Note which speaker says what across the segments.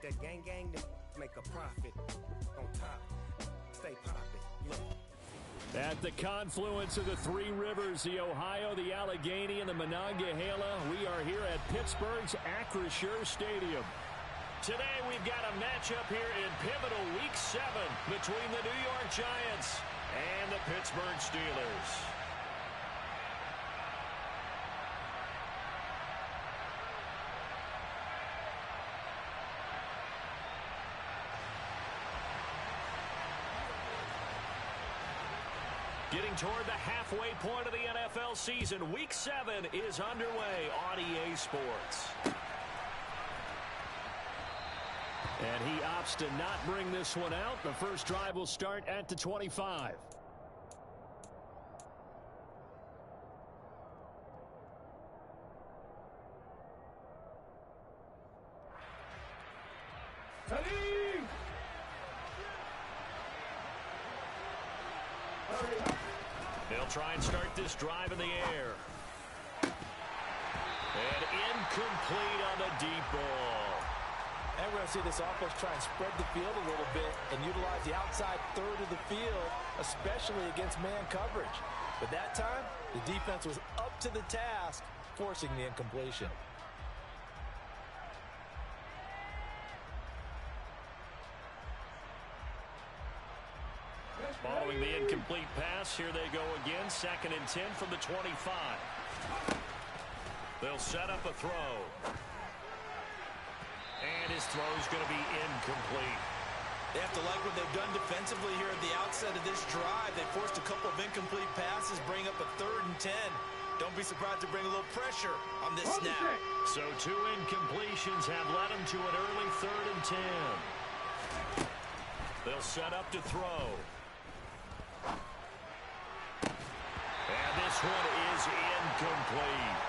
Speaker 1: that gang to make a profit. On top, stay poppin'. Look.
Speaker 2: At the confluence of the three rivers, the Ohio, the Allegheny, and the Monongahela, we are here at Pittsburgh's Acrisure Stadium. Today we've got a matchup here in pivotal Week 7 between the New York Giants and the Pittsburgh Steelers. Getting toward the halfway point of the NFL season, Week 7 is underway on EA Sports. And he opts to not bring this one out. The first drive will start at the 25. They'll try and start this drive in the air. And incomplete on the deep ball.
Speaker 3: And we're going to see this offense try and spread the field a little bit and utilize the outside third of the field, especially against man coverage. But that time, the defense was up to the task, forcing the incompletion.
Speaker 2: Following the incomplete pass, here they go again. 2nd and 10 from the 25. They'll set up a throw. And his throw is going to be incomplete.
Speaker 3: They have to like what they've done defensively here at the outset of this drive. They forced a couple of incomplete passes, bring up a 3rd and 10. Don't be surprised to bring a little pressure on this snap.
Speaker 2: So 2 incompletions have led them to an early 3rd and 10. They'll set up to throw. And this one is incomplete.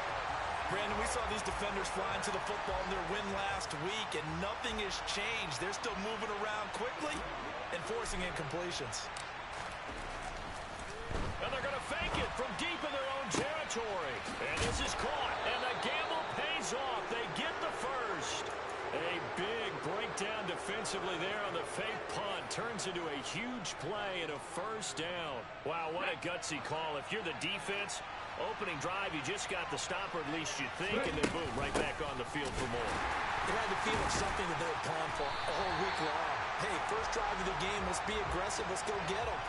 Speaker 3: Brandon, we saw these defenders flying to the football in their win last week, and nothing has changed. They're still moving around quickly and forcing incompletions.
Speaker 2: And they're going to fake it from deep in their own territory. And this is caught, and the gamble pays off. They get the first. A big breakdown defensively there on the fake punt. Turns into a huge play and a first down. Wow, what a gutsy call. If you're the defense, opening drive, you just got the stop, or at least you think, and then boom, right back on the field for more.
Speaker 3: They had the feeling something that they were planned for a whole week long. Hey, first drive of the game, let's be aggressive, let's go get them.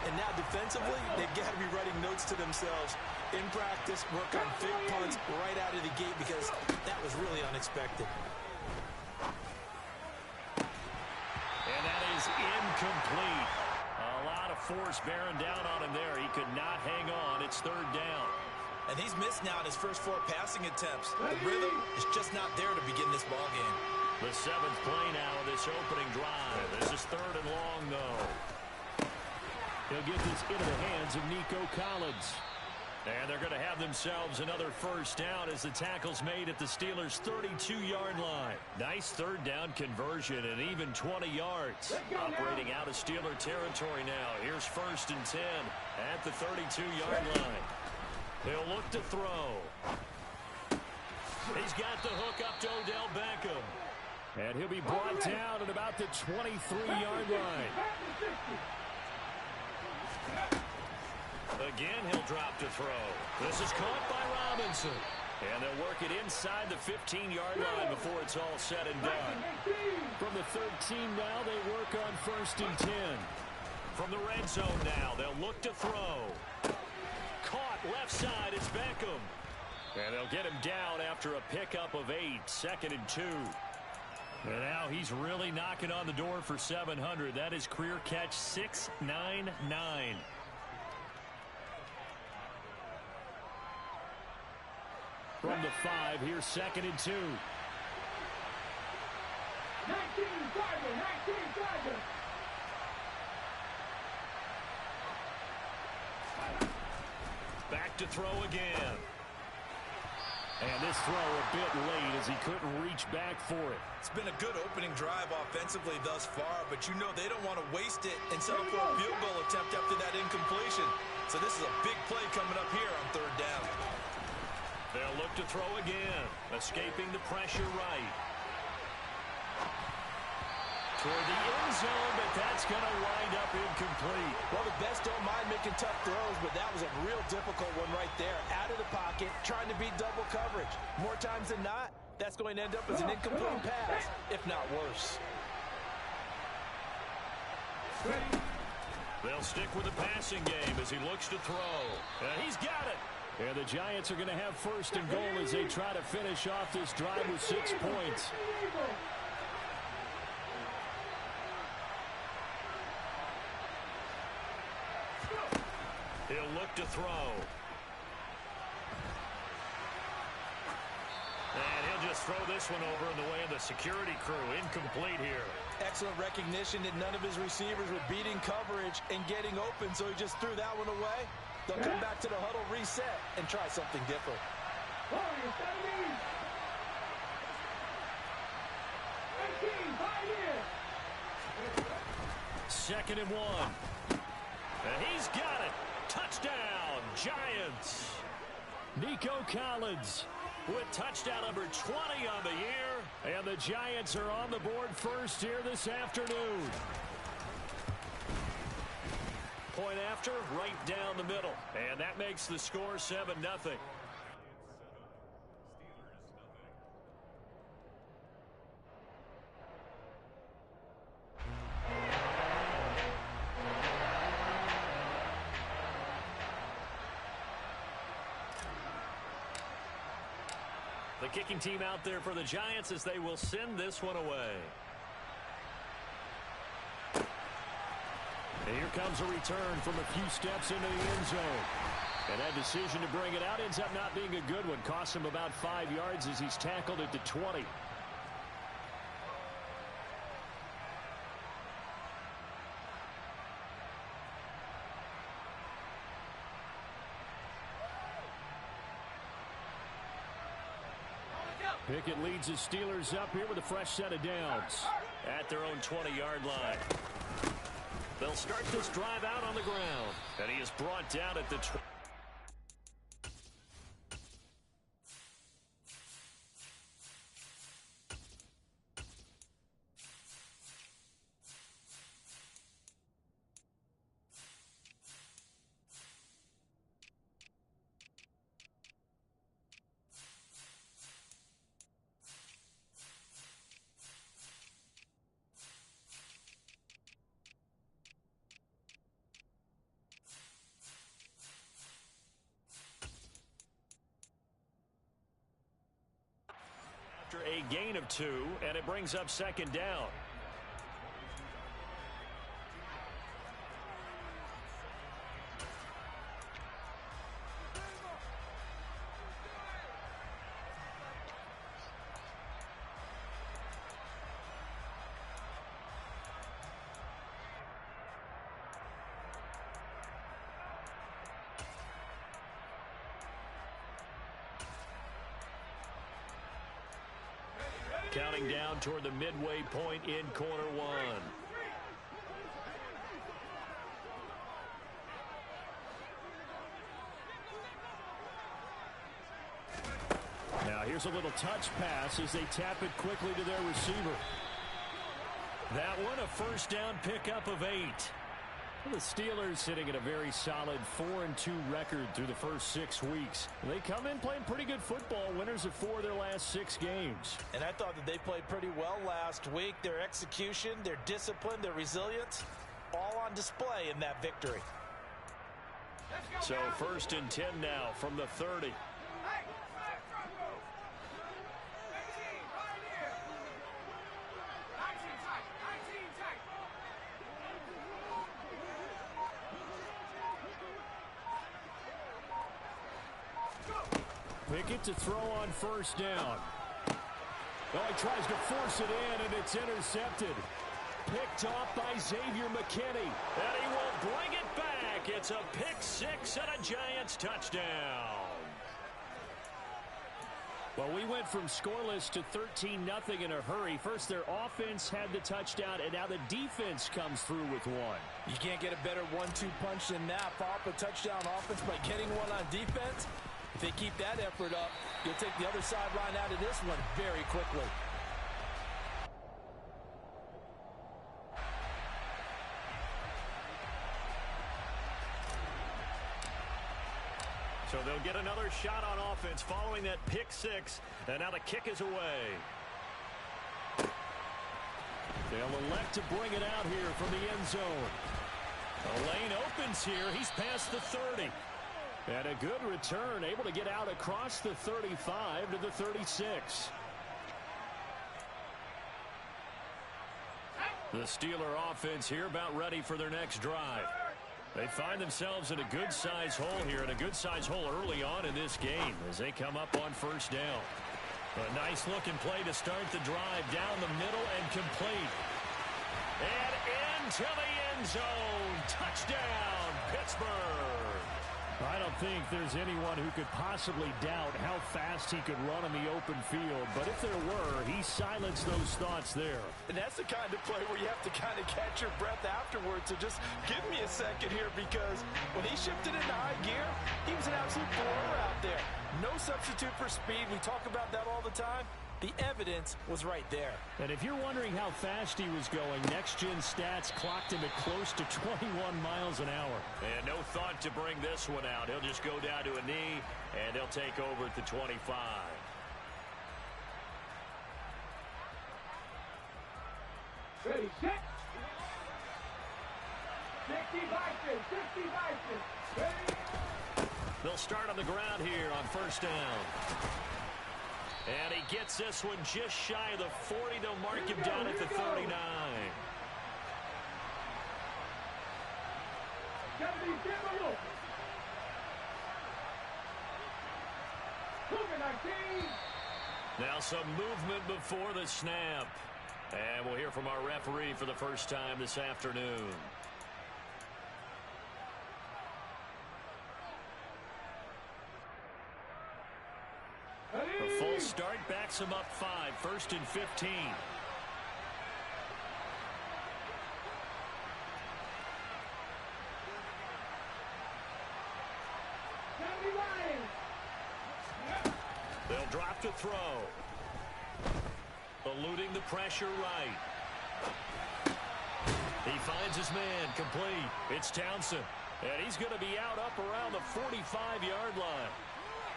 Speaker 3: And now defensively, they've got to be writing notes to themselves. In practice, work on fake punts right out of the gate because that was really unexpected.
Speaker 2: And that is incomplete. A lot of force bearing down on him there. He could not hang on. It's 3rd down.
Speaker 3: And he's missed now in his first 4 passing attempts. The rhythm is just not there to begin this ball game.
Speaker 2: The 7th play now of this opening drive. This is 3rd and long, though. He'll get this into the hands of Nico Collins. And they're going to have themselves another first down as the tackle's made at the Steelers' 32-yard line. Nice 3rd down conversion and even 20 yards. Operating out of Steeler territory now. Here's 1st and 10 at the 32-yard line. They'll look to throw. He's got the hook up to Odell Beckham. And he'll be brought down at about the 23-yard line. Again, he'll drop to throw. This is caught by Robinson. And they'll work it inside the 15-yard line before it's all said and done. From the 13 now, they work on 1st and 10. From the red zone now, they'll look to throw. Caught left side, it's Beckham. And they'll get him down after a pickup of 8, 2nd and 2. And now he's really knocking on the door for 700. That is career catch 699. From the 5, here's 2nd and 2.
Speaker 4: 19,
Speaker 2: Back to throw again. And this throw a bit late as he couldn't reach back for it.
Speaker 3: It's been a good opening drive offensively thus far, but you know they don't want to waste it and settle for a field goal attempt after that incompletion. So this is a big play coming up here on 3rd down.
Speaker 2: They'll look to throw again, escaping the pressure right. toward the end zone, but that's going to wind up incomplete.
Speaker 3: Well, the best don't mind making tough throws, but that was a real difficult one right there. Out of the pocket, trying to beat double coverage. More times than not, that's going to end up as an incomplete pass, if not worse.
Speaker 2: They'll stick with the passing game as he looks to throw. And he's got it. And the Giants are going to have first and goal as they try to finish off this drive with 6 points. He'll look to throw. And he'll just throw this one over in the way of the security crew. Incomplete here.
Speaker 3: Excellent recognition that none of his receivers were beating coverage and getting open, so he just threw that one away. They'll come back to the huddle, reset, and try something different.
Speaker 2: 2nd and 1. And he's got it. Touchdown, Giants. Nico Collins with touchdown number 20 on the year. And the Giants are on the board first here this afternoon. Point after, right down the middle. And that makes the score 7-0. The kicking team out there for the Giants as they will send this one away. And here comes a return from a few steps into the end zone. And that decision to bring it out ends up not being a good one. Costs him about 5 yards as he's tackled at the 20. Pickett leads the Steelers up here with a fresh set of downs at their own 20-yard line. They'll start this drive out on the ground. And he is brought down at the 20. After a gain of 2, and it brings up 2nd down. Counting down toward the midway point in quarter 1. Now here's a little touch pass as they tap it quickly to their receiver. That one a first down pickup of 8. The Steelers sitting at a very solid 4-2 record through the first 6 weeks. They come in playing pretty good football, winners of 4 of their last 6 games.
Speaker 3: And I thought that they played pretty well last week. Their execution, their discipline, their resilience, all on display in that victory.
Speaker 2: So 1st and 10 now from the 30. Pickett to throw on first down. Oh, he tries to force it in, and it's intercepted. Picked off by Xavier McKinney. And he will bring it back. It's a pick 6 and a Giants touchdown. Well, we went from scoreless to 13-0 in a hurry. First, their offense had the touchdown, and now the defense comes through with one.
Speaker 3: You can't get a better 1-2 punch than that. Follow up a touchdown offense by getting one on defense. If they keep that effort up, you'll take the other sideline out of this one very quickly.
Speaker 2: they'll get another shot on offense following that pick six. And now the kick is away. They'll elect to bring it out here from the end zone. The lane opens here. He's past the 30. And a good return, able to get out across the 35 to the 36. The Steeler offense here about ready for their next drive. They find themselves in a good-sized hole here, and a good-sized hole early on in this game as they come up on first down. A nice-looking play to start the drive down the middle and complete. And into the end zone. Touchdown, Pittsburgh. I don't think there's anyone who could possibly doubt how fast he could run in the open field. But if there were, he silenced those thoughts there. And that's the kind of play where you have to kind of catch your breath afterwards. So just give me a second here, because when he shifted into high gear, he was an absolute blower out there. No substitute for speed. We talk about that all the time. The evidence was right there. And if you're wondering how fast he was going, next-gen stats clocked him at close to 21 miles an hour. And no thought to bring this one out. He'll just go down to a knee, and he'll take over at the 25.
Speaker 4: Ready, set. 60 Vikings, 60 Vikings. Ready.
Speaker 2: They'll start on the ground here on first down. And he gets this one just shy of the 40. They'll mark him down at the 39.
Speaker 4: 70,
Speaker 2: now some movement before the snap. And we'll hear from our referee for the first time this afternoon. The full start backs him up 5, 1st and 15. They'll drop to throw. Eluding the pressure right. He finds his man, complete. It's Townsend. And he's going to be out up around the 45-yard line.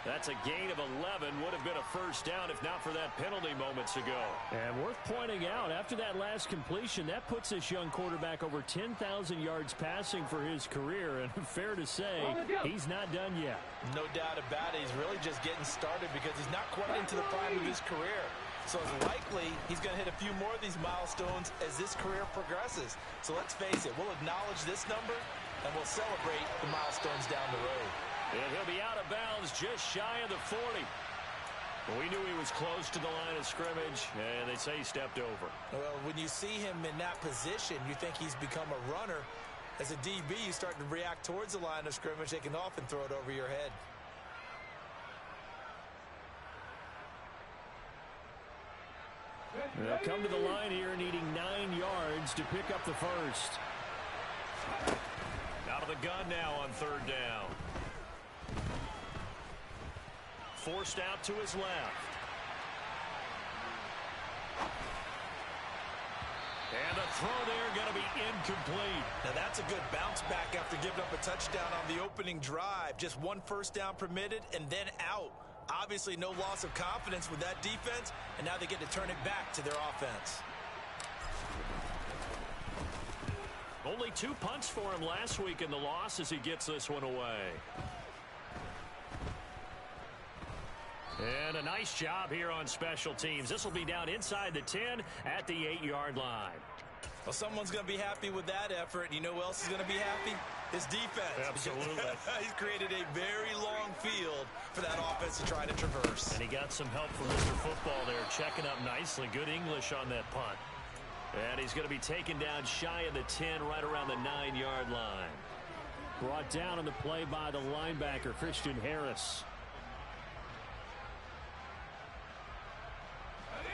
Speaker 2: That's a gain of 11. Would have been a first down if not for that penalty moments ago. And worth pointing out, after that last completion, that puts this young quarterback over 10,000 yards passing for his career. And fair to say, he's not done yet.
Speaker 3: No doubt about it. He's really just getting started because he's not quite into the prime of his career. So it's likely he's going to hit a few more of these milestones as this career progresses. So let's face it, we'll acknowledge this number and we'll celebrate the milestones down the road.
Speaker 2: And he'll be out of bounds just shy of the 40. Well, we knew he was close to the line of scrimmage, and they say he stepped over.
Speaker 3: Well, when you see him in that position, you think he's become a runner. As a DB, you start to react towards the line of scrimmage. They can often throw it over your head.
Speaker 2: They'll come to the line here needing 9 yards to pick up the first. Out of the gun now on third down. Forced out to his left. And the throw there going to be incomplete.
Speaker 3: Now that's a good bounce back after giving up a touchdown on the opening drive. Just one first down permitted and then out. Obviously no loss of confidence with that defense, and now they get to turn it back to their offense.
Speaker 2: Only 2 punts for him last week in the loss as he gets this one away. And a nice job here on special teams. This will be down inside the 10 at the 8-yard line.
Speaker 3: Well, someone's going to be happy with that effort. You know who else is going to be happy? His defense.
Speaker 2: Absolutely.
Speaker 3: He's created a very long field for that offense to try to traverse.
Speaker 2: And he got some help from Mr. Football there, checking up nicely. Good English on that punt. And he's going to be taken down shy of the 10, right around the 9-yard line. Brought down on the play by the linebacker, Christian Harris.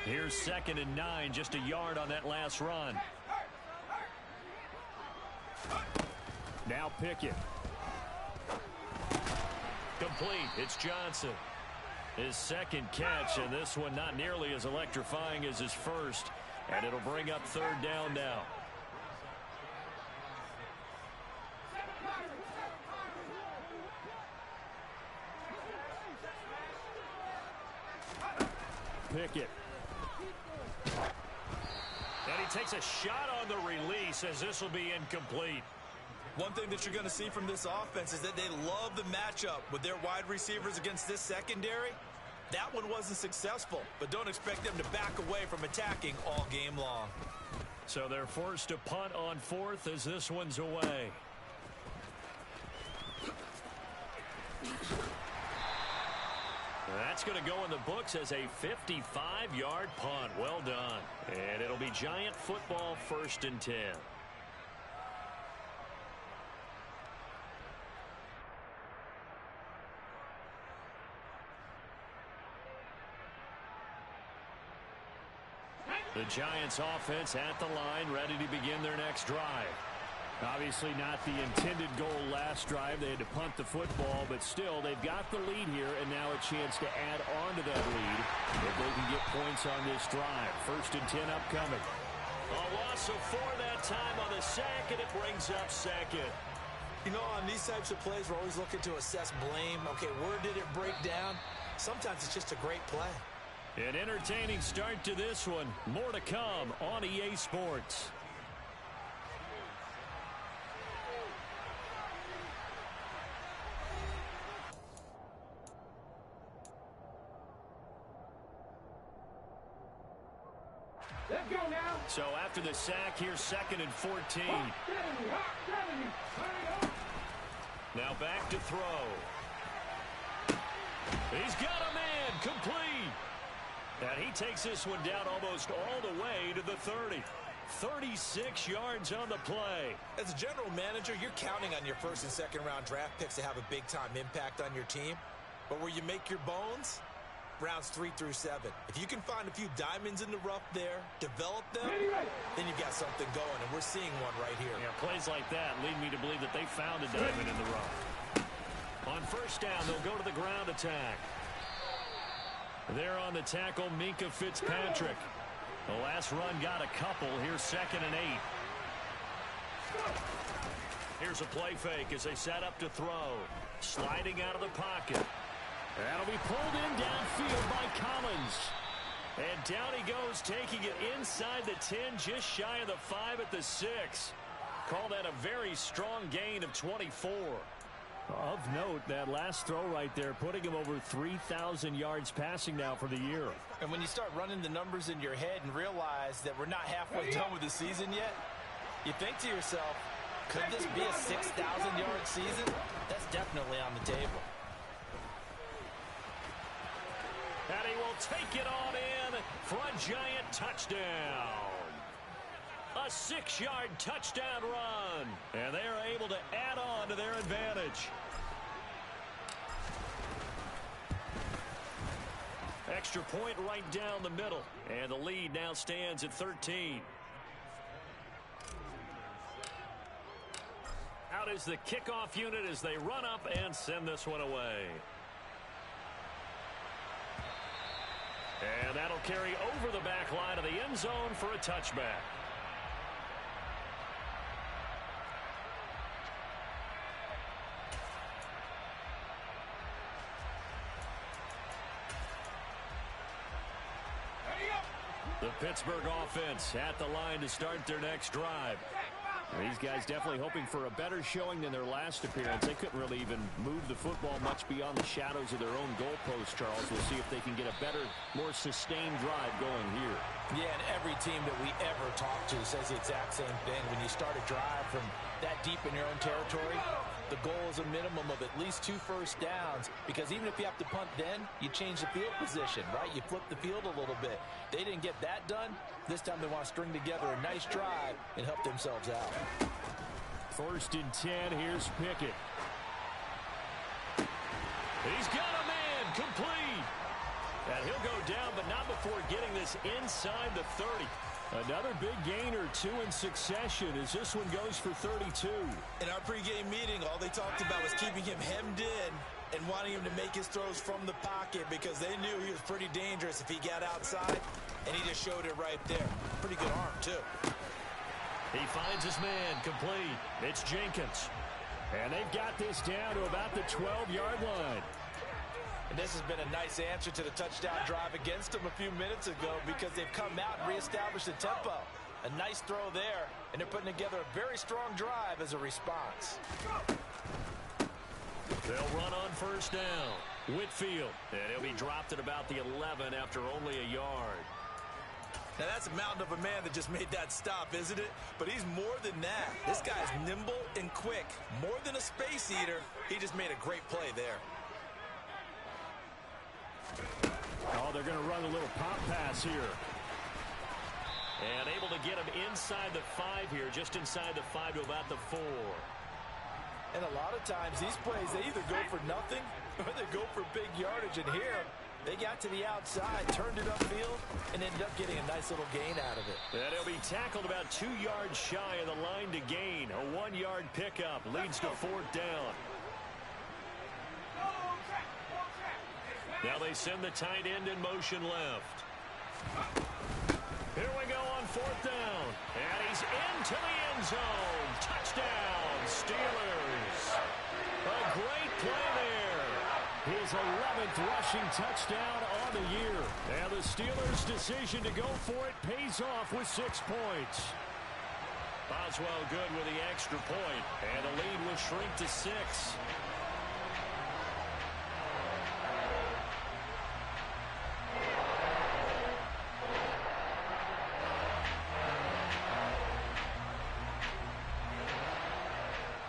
Speaker 2: Here's 2nd and 9, just a yard on that last run. Now Pickett. Complete. It's Johnson. His second catch, and this one not nearly as electrifying as his first. And it'll bring up third down now. Pickett. And he takes a shot on the release as this will be incomplete.
Speaker 3: One thing that you're going to see from this offense is that they love the matchup with their wide receivers against this secondary. That one wasn't successful, but don't expect them to back away from attacking all game long.
Speaker 2: So they're forced to punt on fourth as this one's away. That's going to go in the books as a 55-yard punt. Well done. And it'll be Giant football, 1st and 10. The Giants offense at the line, ready to begin their next drive. Obviously not the intended goal last drive. They had to punt the football, but still, they've got the lead here, and now a chance to add on to that lead if they can get points on this drive. 1st and 10 upcoming. A loss of 4 that time on the sack, and it brings up 2nd.
Speaker 3: You know, on these types of plays, we're always looking to assess blame. Okay, where did it break down? Sometimes it's just a great play.
Speaker 2: An entertaining start to this one. More to come on EA Sports.
Speaker 4: Let's go now.
Speaker 2: So after the sack, here's 2nd and 14.
Speaker 4: 70, hot 70. Hurry up.
Speaker 2: Now back to throw. He's got a man, complete. And he takes this one down almost all the way to the 30. 36 yards on the play.
Speaker 3: As a general manager, you're counting on your 1st and 2nd round draft picks to have a big-time impact on your team. But where you make your bones, rounds 3 through 7. If you can find a few diamonds in the rough there, develop them, then you've got something going, and we're seeing one right here.
Speaker 2: Yeah, plays like that lead me to believe that they found a diamond in the rough. On 1st down, they'll go to the ground attack. There on the tackle, Minkah Fitzpatrick. The last run got a couple. Here's 2nd and 8. Here's a play fake as they set up to throw. Sliding out of the pocket. That'll be pulled in downfield by Collins. And down he goes, taking it inside the 10, just shy of the 5 at the 6. Call that a very strong gain of 24. Of note, that last throw right there, putting him over 3,000 yards passing now for the year.
Speaker 3: And when you start running the numbers in your head and realize that we're not halfway done with the season yet, you think to yourself, could this be a 6,000-yard season? That's definitely on the table.
Speaker 2: And he will take it on in for a Giant touchdown. A 6-yard touchdown run. And they are able to add on to their advantage. Extra point right down the middle. And the lead now stands at 13. Out is the kickoff unit as they run up and send this one away. And that'll carry over the back line of the end zone for a touchback. The Pittsburgh offense at the line to start their next drive. These guys definitely hoping for a better showing than their last appearance. They couldn't really even move the football much beyond the shadows of their own goalpost, Charles. We'll see if they can get a better, more sustained drive going here.
Speaker 3: Yeah, and every team that we ever talk to says the exact same thing. When you start a drive from that deep in your own territory, the goal is a minimum of at least 2 first downs, because even if you have to punt then, you change the field position, right? You flip the field a little bit. They didn't get that done. This time they want to string together a nice drive and help themselves out.
Speaker 2: 1st and 10, here's Pickett. He's got a man, complete. And he'll go down, but not before getting this inside the 30. Another big gain or 2 in succession as this one goes for 32.
Speaker 3: In our pregame meeting, all they talked about was keeping him hemmed in and wanting him to make his throws from the pocket, because they knew he was pretty dangerous if he got outside, and he just showed it right there. Pretty good arm, too.
Speaker 2: He finds his man, complete. It's Jenkins. And they've got this down to about the 12-yard line.
Speaker 3: And this has been a nice answer to the touchdown drive against them a few minutes ago because they've come out and reestablished the tempo. A nice throw there, and they're putting together a very strong drive as a response.
Speaker 2: They'll run on first down. Whitfield, and he'll be dropped at about the 11 after only a yard.
Speaker 3: Now that's a mountain of a man that just made that stop, isn't it? But he's more than that. This guy's nimble and quick. More than a space eater, he just made a great play there.
Speaker 2: Oh, they're going to run a little pop pass here. And able to get him inside the 5 here, just inside the 5 to about the 4.
Speaker 3: And a lot of times these plays, they either go for nothing or they go for big yardage. And here, they got to the outside, turned it upfield, and ended up getting a nice little gain out of it.
Speaker 2: And he'll be tackled about 2 yards shy of the line to gain. A 1-yard pickup leads to 4th down. Now they send the tight end in motion left. Here we go on 4th down. And he's into the end zone. Touchdown, Steelers. A great play there. His 11th rushing touchdown on the year. And the Steelers' decision to go for it pays off with 6 points. Boswell good with the extra point. And the lead will shrink to 6.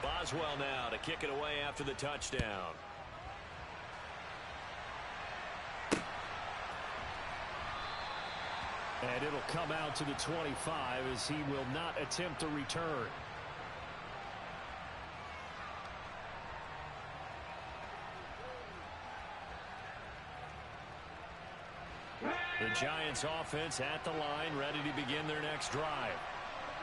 Speaker 2: Boswell now to kick it away after the touchdown. And it'll come out to the 25 as he will not attempt to return. The Giants offense at the line, ready to begin their next drive.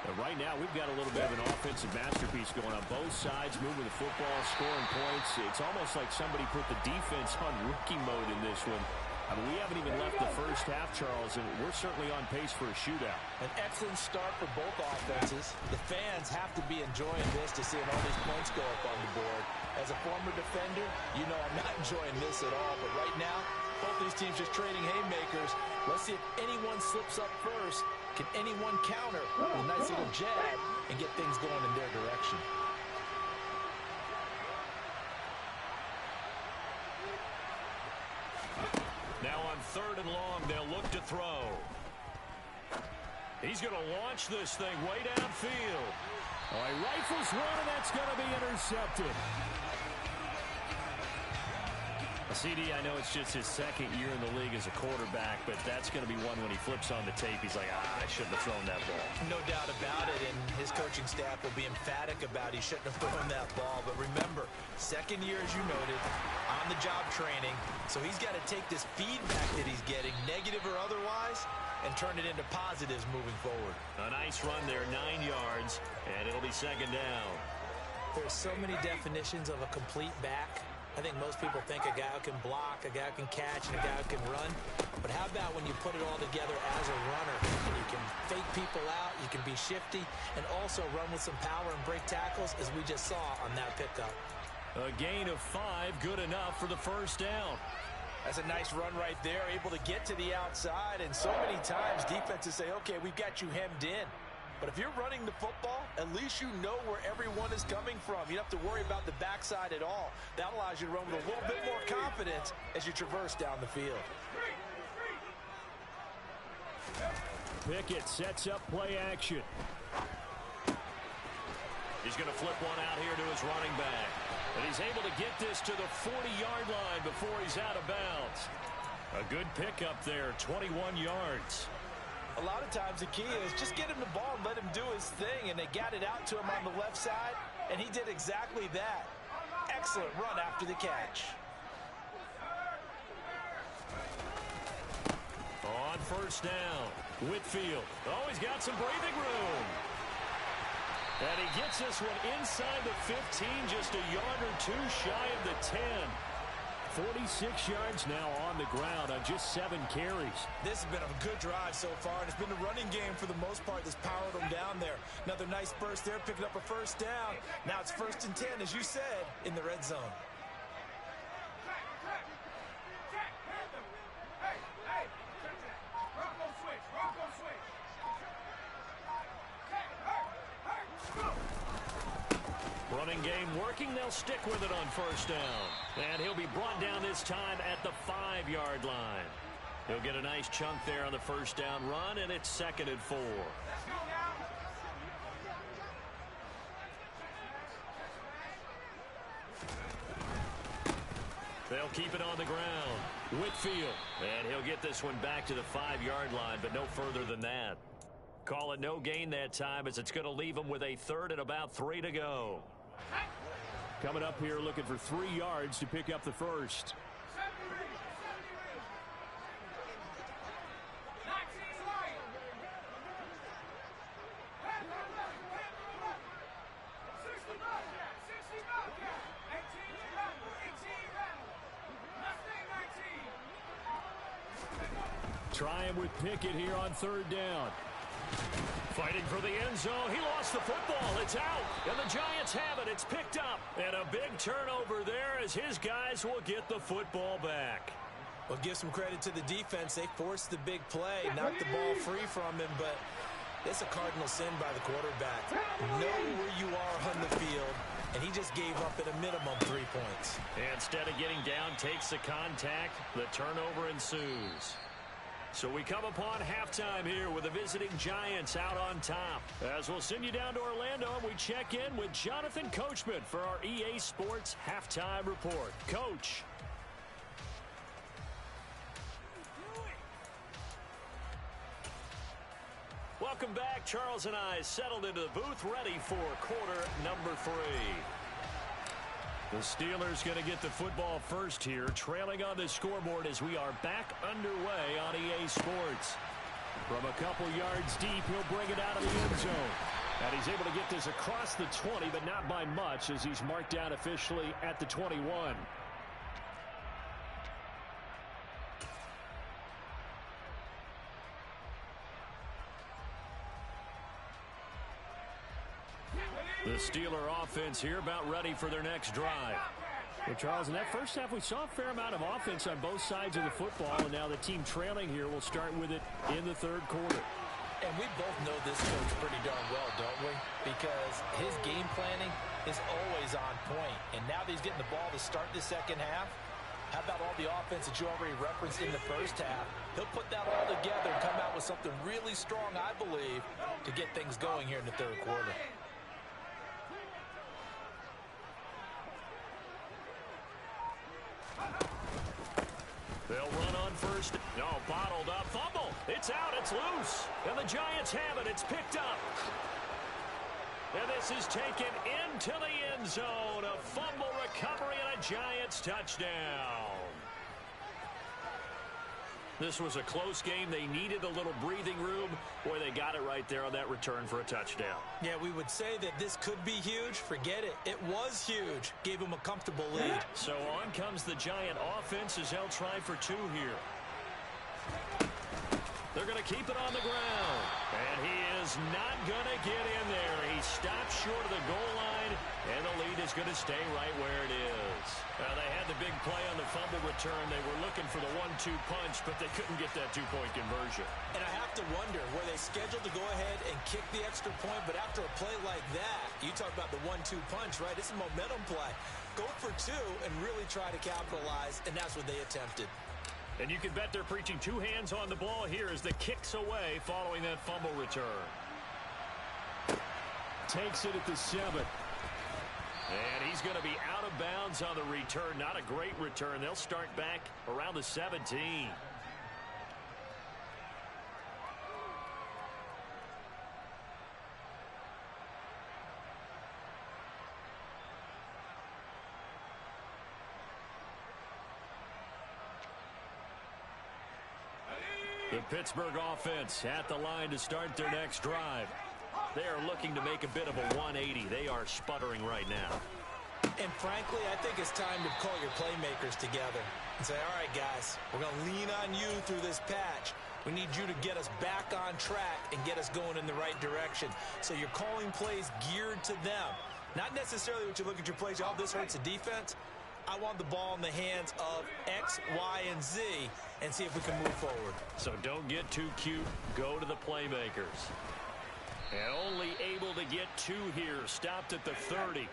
Speaker 2: But right now, we've got a little bit of an offensive masterpiece going on. Both sides moving the football, scoring points. It's almost like somebody put the defense on rookie mode in this one. I mean, we haven't even left the first half, Charles, and we're certainly on pace for a shootout.
Speaker 3: An excellent start for both offenses. The fans have to be enjoying this to seeing all these points go up on the board. As a former defender, you know I'm not enjoying this at all. But right now, both these teams just trading haymakers. Let's see if anyone slips up first. Can anyone counter with a nice little jab and get things going in their direction?
Speaker 2: Now on 3rd and long, they'll look to throw. He's going to launch this thing way downfield. Oh, he rifles one, and that's going to be intercepted. CD, I know it's just his 2nd year in the league as a quarterback, but that's going to be one when he flips on the tape. He's like, I shouldn't have thrown that ball.
Speaker 3: No doubt about it, and his coaching staff will be emphatic about he shouldn't have thrown that ball. But remember, 2nd year, as you noted, on-the-job training, so he's got to take this feedback that he's getting, negative or otherwise, and turn it into positives moving forward.
Speaker 2: A nice run there, 9 yards, and it'll be 2nd down.
Speaker 3: There's so many definitions of a complete back. I think most people think a guy who can block, a guy who can catch, and a guy who can run. But how about when you put it all together as a runner? And you can fake people out, you can be shifty, and also run with some power and break tackles, as we just saw on that pickup.
Speaker 2: A gain of 5, good enough for the 1st down.
Speaker 3: That's a nice run right there, able to get to the outside. And so many times defenses say, okay, we've got you hemmed in. But if you're running the football, at least you know where everyone is coming from. You don't have to worry about the backside at all. That allows you to run with a little bit more confidence as you traverse down the field.
Speaker 2: Pickett sets up play action. He's going to flip one out here to his running back. And he's able to get this to the 40-yard line before he's out of bounds. A good pickup there, 21 yards.
Speaker 3: A lot of times the key is just get him the ball and let him do his thing, and they got it out to him on the left side, and he did exactly that. Excellent run after the catch.
Speaker 2: On 1st down, Whitfield. Oh, he's got some breathing room. And he gets this one inside the 15, just a yard or 2 shy of the 10. 46 yards now on the ground on just 7 carries.
Speaker 3: This has been a good drive so far, and it's been the running game for the most part that's powered them down there. Another nice burst there, picking up a 1st down. Now it's 1st and 10, as you said, in the red zone.
Speaker 2: Running game working. They'll stick with it on first down. And he'll be brought down this time at the 5-yard line. He'll get a nice chunk there on the first down run, and it's 2nd and 4. They'll keep it on the ground. Whitfield. And he'll get this one back to the 5-yard line, but no further than that. Call it no gain that time, as it's going to leave them with a 3rd and about 3 to go.
Speaker 5: Coming up here looking for 3 yards to pick up the first. Trying with Pickett here on 3rd down.
Speaker 2: Fighting for the end zone. He lost the football. It's out. And the Giants have it. It's picked up. And a big turnover there as his guys will get the football back.
Speaker 3: Well, give some credit to the defense. They forced the big play, knocked the ball free from him, but it's a cardinal sin by the quarterback. Know where you are on the field, and he just gave up at a minimum 3 points.
Speaker 2: And instead of getting down, takes the contact. The turnover ensues. So we come upon halftime here with the visiting Giants out on top. As we'll send you down to Orlando, and we check in with Jonathan Coachman for our EA Sports Halftime Report. Coach. Welcome back. Charles and I settled into the booth, ready for quarter number 3. The Steelers going to get the football first here, trailing on the scoreboard as we are back underway on EA Sports. From a couple yards deep, he'll bring it out of the end zone. And he's able to get this across the 20, but not by much, as he's marked down officially at the 21. The Steeler offense here about ready for their next drive.
Speaker 5: Well, Charles, in that first half, we saw a fair amount of offense on both sides of the football, and now the team trailing here will start with it in the 3rd quarter.
Speaker 3: And we both know this coach pretty darn well, don't we? Because his game planning is always on point. And now that he's getting the ball to start the second half, how about all the offense that you already referenced in the first half? He'll put that all together and come out with something really strong, I believe, to get things going here in the 3rd quarter.
Speaker 2: They'll run on first. No, bottled up. Fumble. It's out. It's loose. And the Giants have it. It's picked up. And this is taken into the end zone. A fumble recovery and a Giants touchdown. This was a close game. They needed a little breathing room. Boy, they got it right there on that return for a touchdown.
Speaker 3: Yeah, we would say that this could be huge. Forget it. It was huge. Gave him a comfortable lead.
Speaker 2: So on comes the Giant offense as they'll try for 2 here. They're going to keep it on the ground. And he is not going to get in there. He stops short of the goal line, and the lead is going to stay right where it is. They had the big play on the fumble return. They were looking for the 1-2 punch, but they couldn't get that 2-point conversion.
Speaker 3: And I have to wonder, were they scheduled to go ahead and kick the extra point, but after a play like that, you talk about the 1-2 punch, right? It's a momentum play. Go for 2 and really try to capitalize, and that's what they attempted.
Speaker 2: And you can bet they're preaching 2 hands on the ball here as the kick's away following that fumble return.
Speaker 5: Takes it at the 7.
Speaker 2: And he's going to be out of bounds on the return. Not a great return. They'll start back around the 17. The Pittsburgh offense at the line to start their next drive. They are looking to make a bit of a 180. They are sputtering right now.
Speaker 3: And frankly, I think it's time to call your playmakers together and say, all right, guys, we're going to lean on you through this patch. We need you to get us back on track and get us going in the right direction. So you're calling plays geared to them. Not necessarily what you look at your plays, oh, this hurts the defense. I want the ball in the hands of X, Y, and Z and see if we can move forward.
Speaker 2: So don't get too cute. Go to the playmakers. And only able to get 2 here. Stopped at the 30.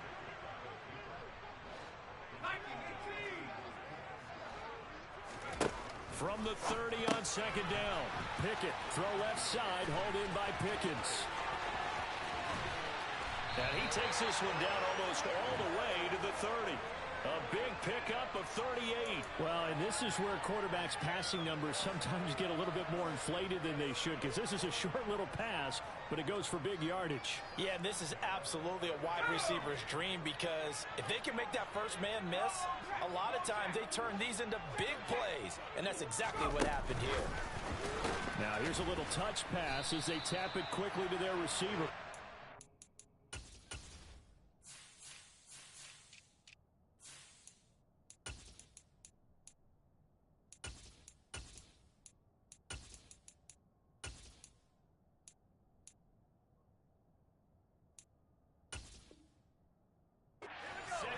Speaker 2: From the 30 on second down.
Speaker 5: Pickett, throw left side, hauled in by Pickens.
Speaker 2: And he takes this one down almost all the way to the 30. A big pickup of 38.
Speaker 5: Well, and this is where quarterbacks' passing numbers sometimes get a little bit more inflated than they should, because this is a short little pass, but it goes for big yardage.
Speaker 3: Yeah, and this is absolutely a wide receiver's dream, because if they can make that first man miss, a lot of times they turn these into big plays, and that's exactly what happened here.
Speaker 5: Now here's a little touch pass as they tap it quickly to their receiver.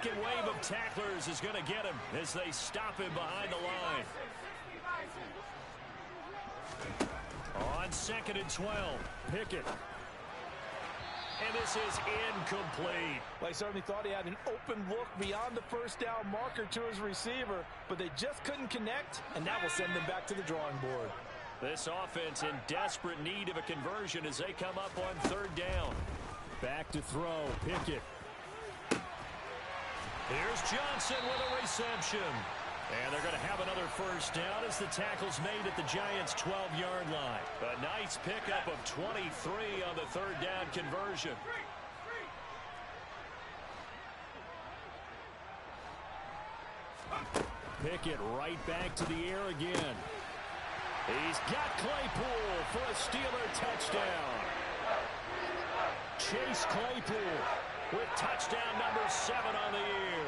Speaker 2: Second wave of tacklers is going to get him as they stop him behind the line. On 2nd and 12,
Speaker 5: Pickett.
Speaker 2: and this is incomplete.
Speaker 3: Well, he certainly thought he had an open look beyond the first down marker to his receiver, but they just couldn't connect, and that will send them back to the drawing board.
Speaker 2: This offense in desperate need of a conversion as they come up on 3rd down.
Speaker 5: Back to throw, Pickett.
Speaker 2: Here's Johnson with a reception. And they're going to have another first down as the tackle's made at the Giants' 12-yard line. A nice pickup of 23 on the 3rd down conversion.
Speaker 5: Pickett right back to the air again.
Speaker 2: He's got Claypool for a Steeler touchdown. Chase Claypool with touchdown number 7 on the year.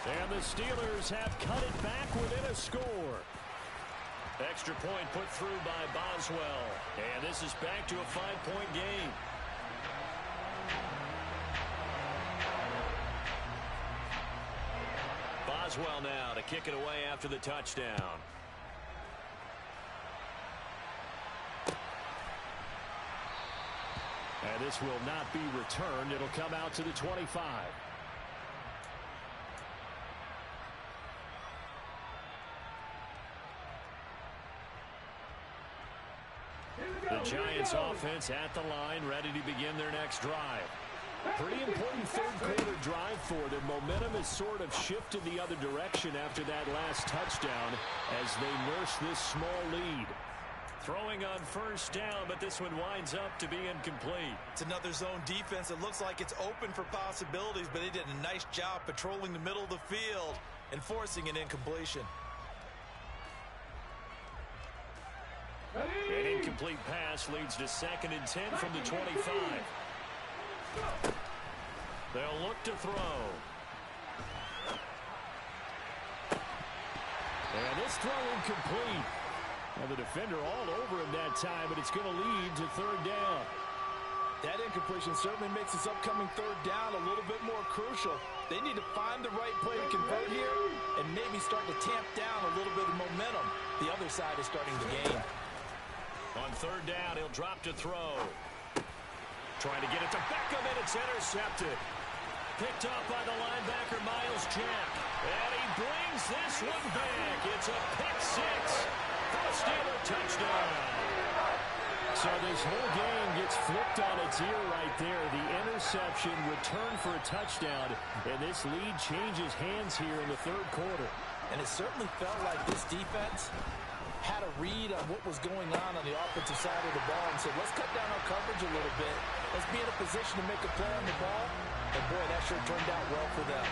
Speaker 5: And the Steelers have cut it back within a score.
Speaker 2: Extra point put through by Boswell. And this is back to a 5-point game. Boswell now to kick it away after the touchdown.
Speaker 5: And this will not be returned. It'll come out to the 25.
Speaker 2: The Giants offense at the line, ready to begin their next drive.
Speaker 5: Pretty important third-quarter drive for them. Momentum has sort of shifted the other direction after that last touchdown as they nurse this small lead.
Speaker 2: Throwing on first down, but this one winds up to be incomplete.
Speaker 3: It's another zone defense. It looks like it's open for possibilities, but they did a nice job patrolling the middle of the field and forcing an incompletion.
Speaker 2: An incomplete pass leads to 2nd and 10 from the 25. They'll look to throw.
Speaker 5: And this throw incomplete. Well, the defender all over him that time, but it's going to lead to 3rd down.
Speaker 3: That incompletion certainly makes this upcoming 3rd down a little bit more crucial. They need to find the right play to convert here and maybe start to tamp down a little bit of momentum. The other side is starting to gain.
Speaker 2: On 3rd down, he'll drop to throw. Trying to get it to Beckham, and it's intercepted. Picked up by the linebacker, Miles Jack. And he brings this one back. It's a pick 6 for a Steeler touchdown.
Speaker 5: So this whole game gets flipped on its ear right there. The interception, return for a touchdown, and this lead changes hands here in the 3rd quarter.
Speaker 3: And it certainly felt like this defense had a read on what was going on the offensive side of the ball and said, let's cut down our coverage a little bit. Let's be in a position to make a play on the ball. And boy, that sure turned out well for them.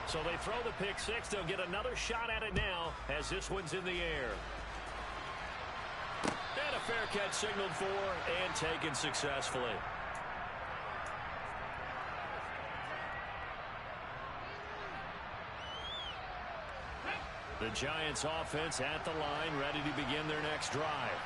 Speaker 2: So they throw the pick 6. They'll get another shot at it now as this one's in the air. And a fair catch signaled for and taken successfully. The Giants offense at the line, ready to begin their next drive.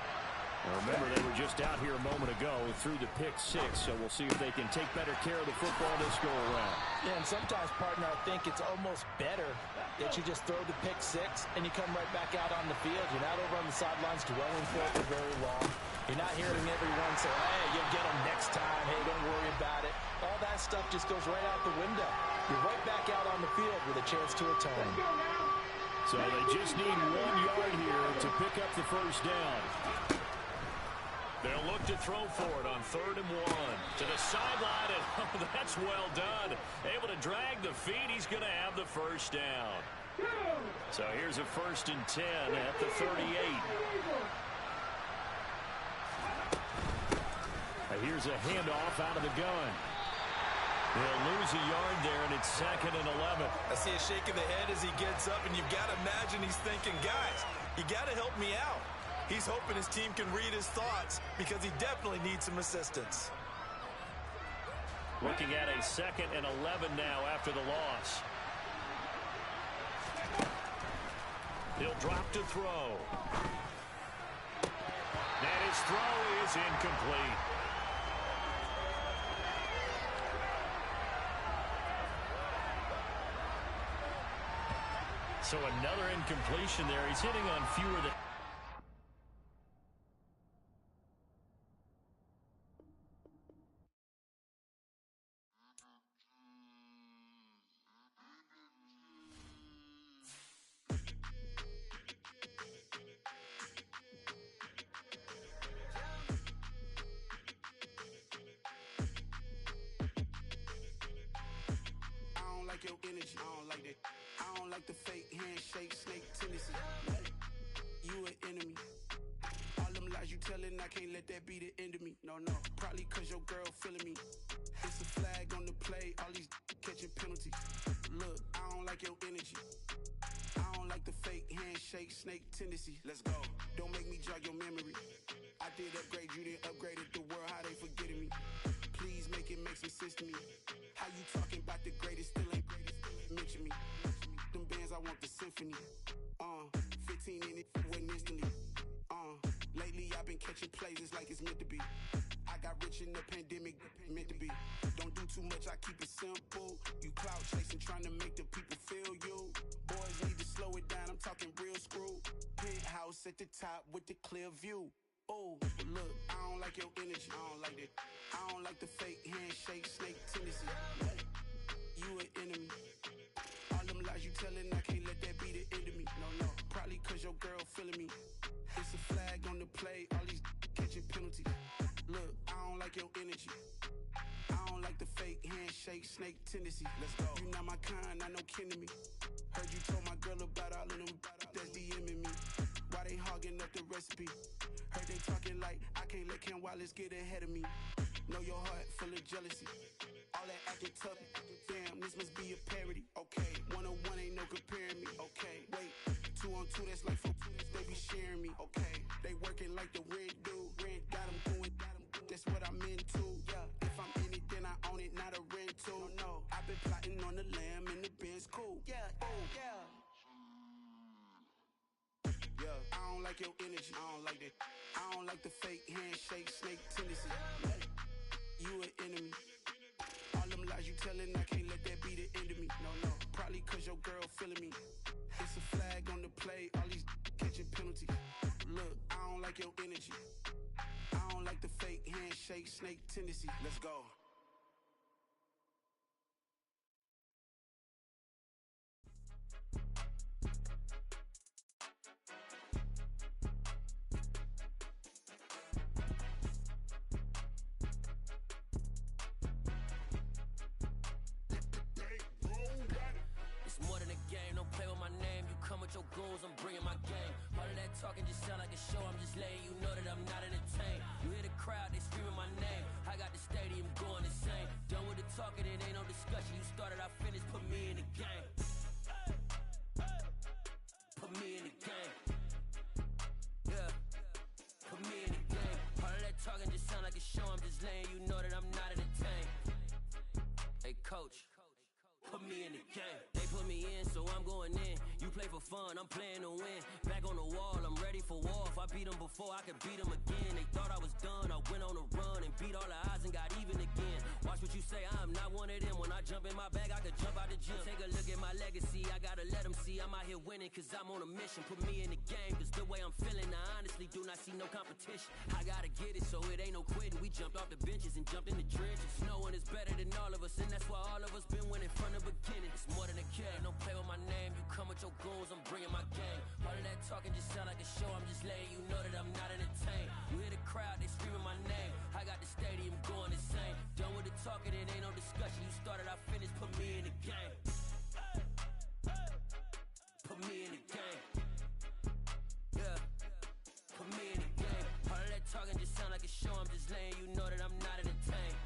Speaker 5: Now remember, they were just out here a moment ago through the pick 6, so we'll see if they can take better care of the football this go around.
Speaker 3: Yeah, and sometimes, partner, I think it's almost better that you just throw the pick 6 and you come right back out on the field. You're not over on the sidelines dwelling for it for very long. You're not hearing everyone say, hey, you'll get them next time. Hey, don't worry about it. All that stuff just goes right out the window. You're right back out on the field with a chance to atone.
Speaker 5: So they just need 1 yard here to pick up the first down.
Speaker 2: They'll look to throw for it on 3rd and 1. To the sideline, and oh, that's well done. Able to drag the feet. He's going to have the first down. So here's a 1st and 10 at the 38.
Speaker 5: Here's a handoff out of the gun.
Speaker 2: They'll lose a yard there, and it's 2nd and 11.
Speaker 3: I see a shake of the head as he gets up, and you've got to imagine he's thinking, guys, you got to help me out. He's hoping his team can read his thoughts because he definitely needs some assistance.
Speaker 2: Looking at a 2nd and 11 now after the loss. He'll drop to throw. And his throw is incomplete. So another incompletion there. He's hitting on fewer than...
Speaker 6: Your energy, I don't like that. I don't like the fake handshake, snake tendency. You an enemy. All them lies you telling, I can't let that be the end of me. No, probably cause your girl feeling me. It's a flag on the play, all these catching penalties. Look, I don't like your energy. I don't like the fake handshake, snake tendency. Let's go. Don't make me jog your memory. I did upgrade, you didn't upgrade it. The world, how they forgetting me. Please make it make some sense to me. How you talking about the greatest, still ain't greatest, mention me. Them bands, I want the symphony. 15 in it, wasn't instantly. Lately I've been catching plays, it's like it's meant to be. I got rich in the pandemic, meant to be. Don't do too much, I keep it simple. You clout chasing, trying to make the people feel you. Boys need to slow it down, I'm talking real screw. Penthouse at the top with the clear view. Oh, look, I don't like your energy. I don't like that. I don't like the fake handshake, snake tendency. You an enemy. All them lies you telling, I can't let that be the end of me. No, probably cause your girl feeling me. It's a flag on the play, all these catching penalties. Look, I don't like your energy. I don't like the fake handshake, snake tendency. Let's go. You not my kind, I know kin to me. Heard you told my girl about all of them that's DMing me. Why they hogging up the recipe? Heard they talking like I can't let Ken Wallace get ahead of me. Know your heart full of jealousy. All that acting tough. Damn, this must be a parody. Okay, 101 ain't no comparing me. Okay, wait, 2 on 2 that's like 4 they be sharing me. Okay, they working like the rent do. Rent got them going. That's what I'm into. Yeah, if I'm in it, then I own it, not a rental. No, I've been plotting on the lamb and the Benz cool. Yeah, oh yeah. Yeah, I don't like your energy. I don't like that. I don't like the fake handshake, snake tendency. You an enemy. All them lies you telling, I can't let that be the end of me. No, probably cause your girl feeling me. It's a flag on the play, all these catching penalties. Look, I don't like your energy. I don't like the fake handshake, snake tendency. Let's go.
Speaker 7: Goals, I'm bringing my game. All of that talking just sound like a show. I'm just letting you know that I'm not entertained. You hear the crowd, they screaming my name. I got the stadium going insane. Done with the talking, it ain't no discussion. You started, I finished, put me in the game. Put me in the game. Yeah, put me in the game. All of that talking just sound like a show. I'm just letting you know that I'm not entertained. Hey coach, put me in the game. They put me in, so I'm going in. You play for fun, I'm playing to win. Back on the wall, I'm ready for war. If I beat them before, I could beat them again. They thought I was done, I went on a run and beat all the odds and got even again. Watch what you say, I'm not one of them. When I jump in my bag, I could jump out the gym. Take a look at my legacy, I gotta let them see I'm out here winning, cause I'm on a mission. Put me in the game, cause the way I'm feeling, I honestly do not see no competition. I gotta get it, so it ain't no no quitting. We jumped off the benches and jumped in the trenches. No one is better than all of us, and that's why all of us been winning from the beginning. It's more than a game, don't play with my name. You come with your goons, I'm bringing my game. All of that talking just sound like a show, I'm just letting you know that I'm not entertained. You hear the crowd, they screaming my name. I got the stadium going insane. Done with the talking, it ain't no discussion. You started, I finished, put me in the game. Put me in the game. Yeah, put me in the game. All of that talking just sound like a show, I'm just letting you know that I'm not entertained.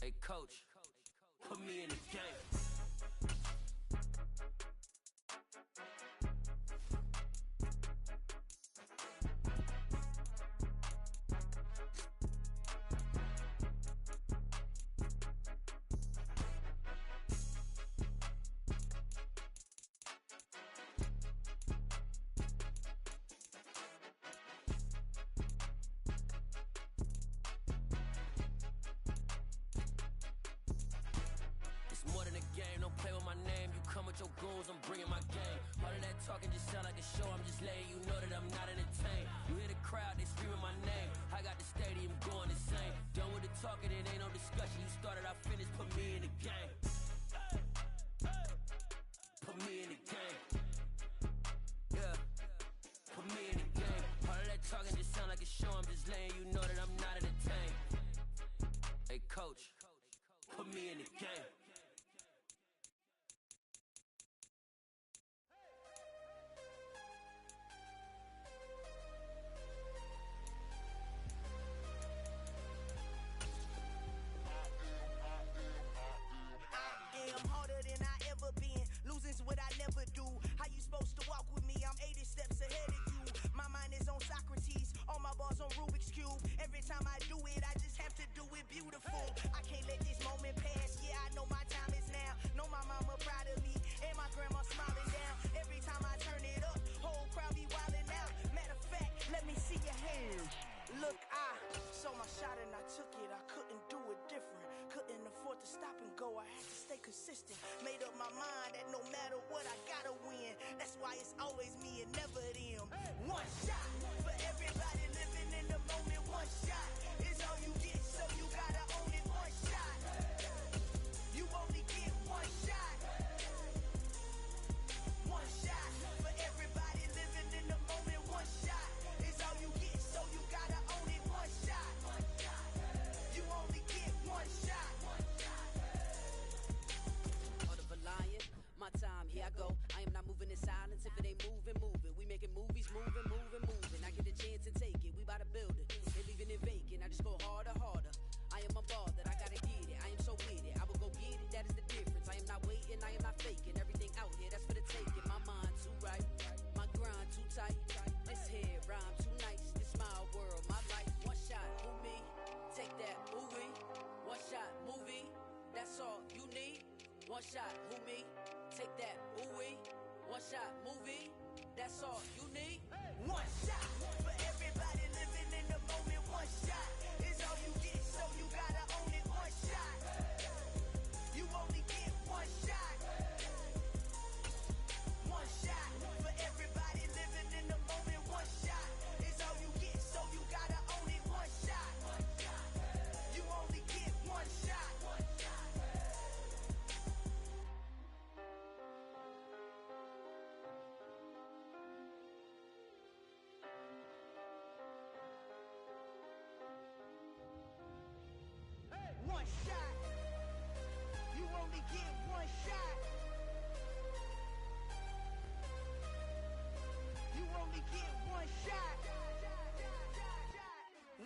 Speaker 7: Hey coach, put me in the game. Your goons, I'm bringing my game. All of that talking just sound like a show, I'm just letting you know that I'm not entertained. You hear the crowd, they screaming my name. I got the stadium going insane. Done with the talking, it ain't no discussion. You started, I finished, put me in the game. Put me in the game. Yeah, put me in the game. All of that talking just sound like a show, I'm just letting you know that I'm not entertained. Hey coach, put me in the game.
Speaker 8: What I never do. How you supposed to walk with me? I'm 80 steps ahead of you. My mind is on Socrates, all my balls on Rubik's Cube. Every time I do it, I just have to do it beautiful. I can't let this moment pass. Yeah, I know my time is now. Know my mama proud of me, and my grandma smiling down. Every time I turn it up, whole crowd be wildin' out. Matter of fact, let me see your hands. Look, I saw my shot and I took it. I couldn't do it different. Couldn't afford to stop and go. I had to stay consistent. Made up my mind that no matter what, I gotta win. That's why it's always me and never them. One shot for everybody living in the moment. One shot is all you get, so you gotta own it. One shot. You only get one shot. One shot for everybody living in the moment. One shot is all you get, so you gotta own it. One shot. You only get one shot.
Speaker 9: Heart of a lion, my time, here I go. I am not moving in silence. If it ain't moving, moving. We making movies, moving, moving, moving. I get a chance to take it. We bout to build it. They leaving it vacant. I just go harder, harder. I am a ball that I gotta get it. I am so with it. I will go get it. That is the difference. I am not waiting. I am not faking. Everything out here, that's for the taking. My mind too right. My grind too tight. This head rhyme too nice. This my world, my life. One shot, who me? Take that, movie. One shot, movie. That's all you need. One shot, who me? Take that, ooh-wee. One shot, movie. That's all you need.
Speaker 8: One shot for everybody living in the moment. One shot is all you get, so you gotta own it. One shot. You only get one shot. One shot for everybody living in the moment. One shot is all you get, so you gotta own it. One shot. You only get one shot. One shot. You only get one shot. You only get one shot.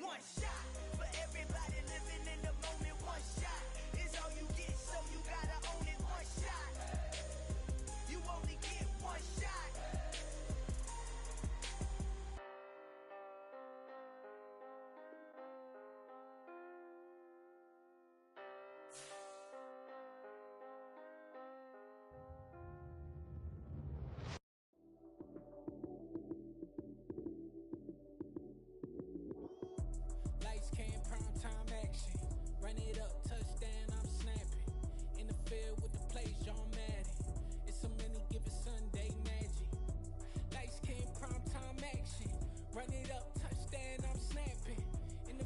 Speaker 8: One shot for everybody living in the moment. One shot is all you get, so you gotta own it. One shot. You only get one shot.
Speaker 10: Lights came, prime time action. Run it up, touchdown, I'm snapping. In the field with the plays, John Madden. It's so many given Sunday magic. Lights came, prime time action. Run it up, touchdown, I'm snapping. In the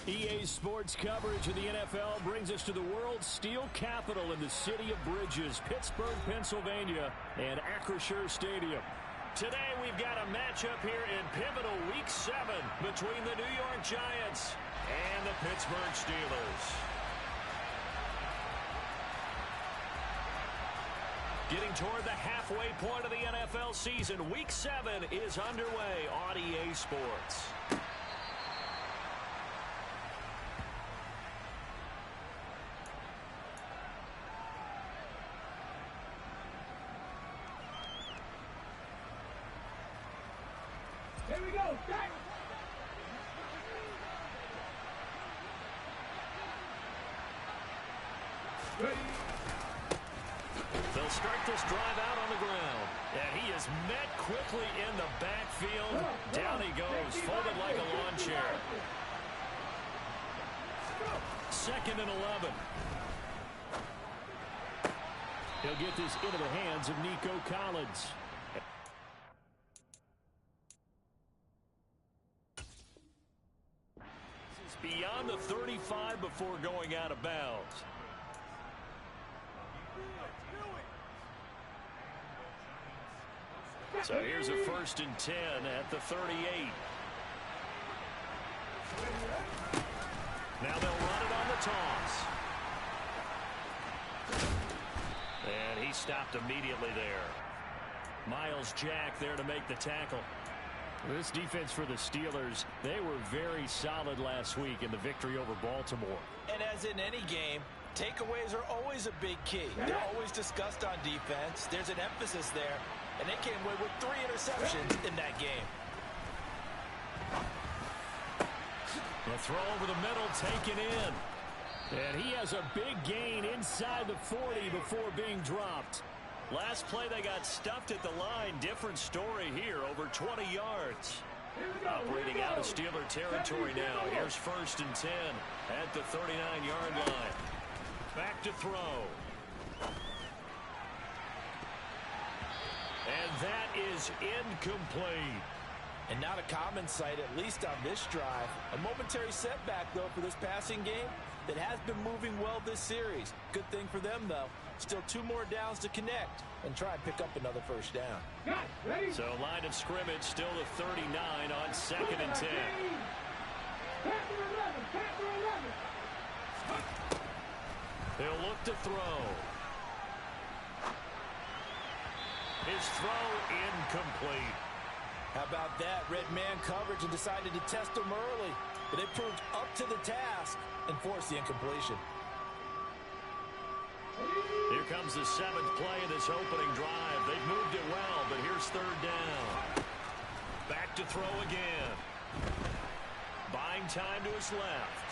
Speaker 5: EA Sports coverage of the NFL brings us to the world's steel capital in the city of bridges, Pittsburgh, Pennsylvania, and Acrisure Stadium. Today we've got a matchup here in pivotal Week 7 between the New York Giants and the Pittsburgh Steelers. Getting toward the halfway point of the NFL season, Week 7 is underway on EA Sports.
Speaker 4: Here we go, start. Ready.
Speaker 5: They'll start this drive out on the ground. And he is met quickly in the backfield. Down he goes, folded like a lawn chair. 2nd and 11. He'll get this into the hands of Nico Collins. Beyond the 35 before going out of bounds. So here's a 1st and 10 at the 38. Now they'll run it on the toss. And he stopped immediately there. Miles Jack there to make the tackle. This defense for the Steelers, they were very solid last week in the victory over Baltimore.
Speaker 3: And as in any game, takeaways are always a big key. They're always discussed on defense. There's an emphasis there, and they came away with 3 interceptions in that game.
Speaker 5: The throw over the middle taken in. And he has a big gain inside the 40 before being dropped. Last play, they got stuffed at the line. Different story here, over 20 yards. Operating out of Steeler territory now. Here's 1st and 10 at the 39-yard line. Back to throw. And that is incomplete.
Speaker 3: And not a common sight, at least on this drive. A momentary setback, though, for this passing game that has been moving well this series. Good thing for them, though. Still 2 more downs to connect and try and pick up another 1st down.
Speaker 5: So line of scrimmage still the 39 on 2nd and 10. He'll look to throw. His throw incomplete.
Speaker 3: How about that? Red man coverage and decided to test him early. But it proved up to the task and forced the incompletion.
Speaker 5: Here comes the 7th play of this opening drive. They've moved it well, but here's 3rd down. Back to throw again. Buying time to his left.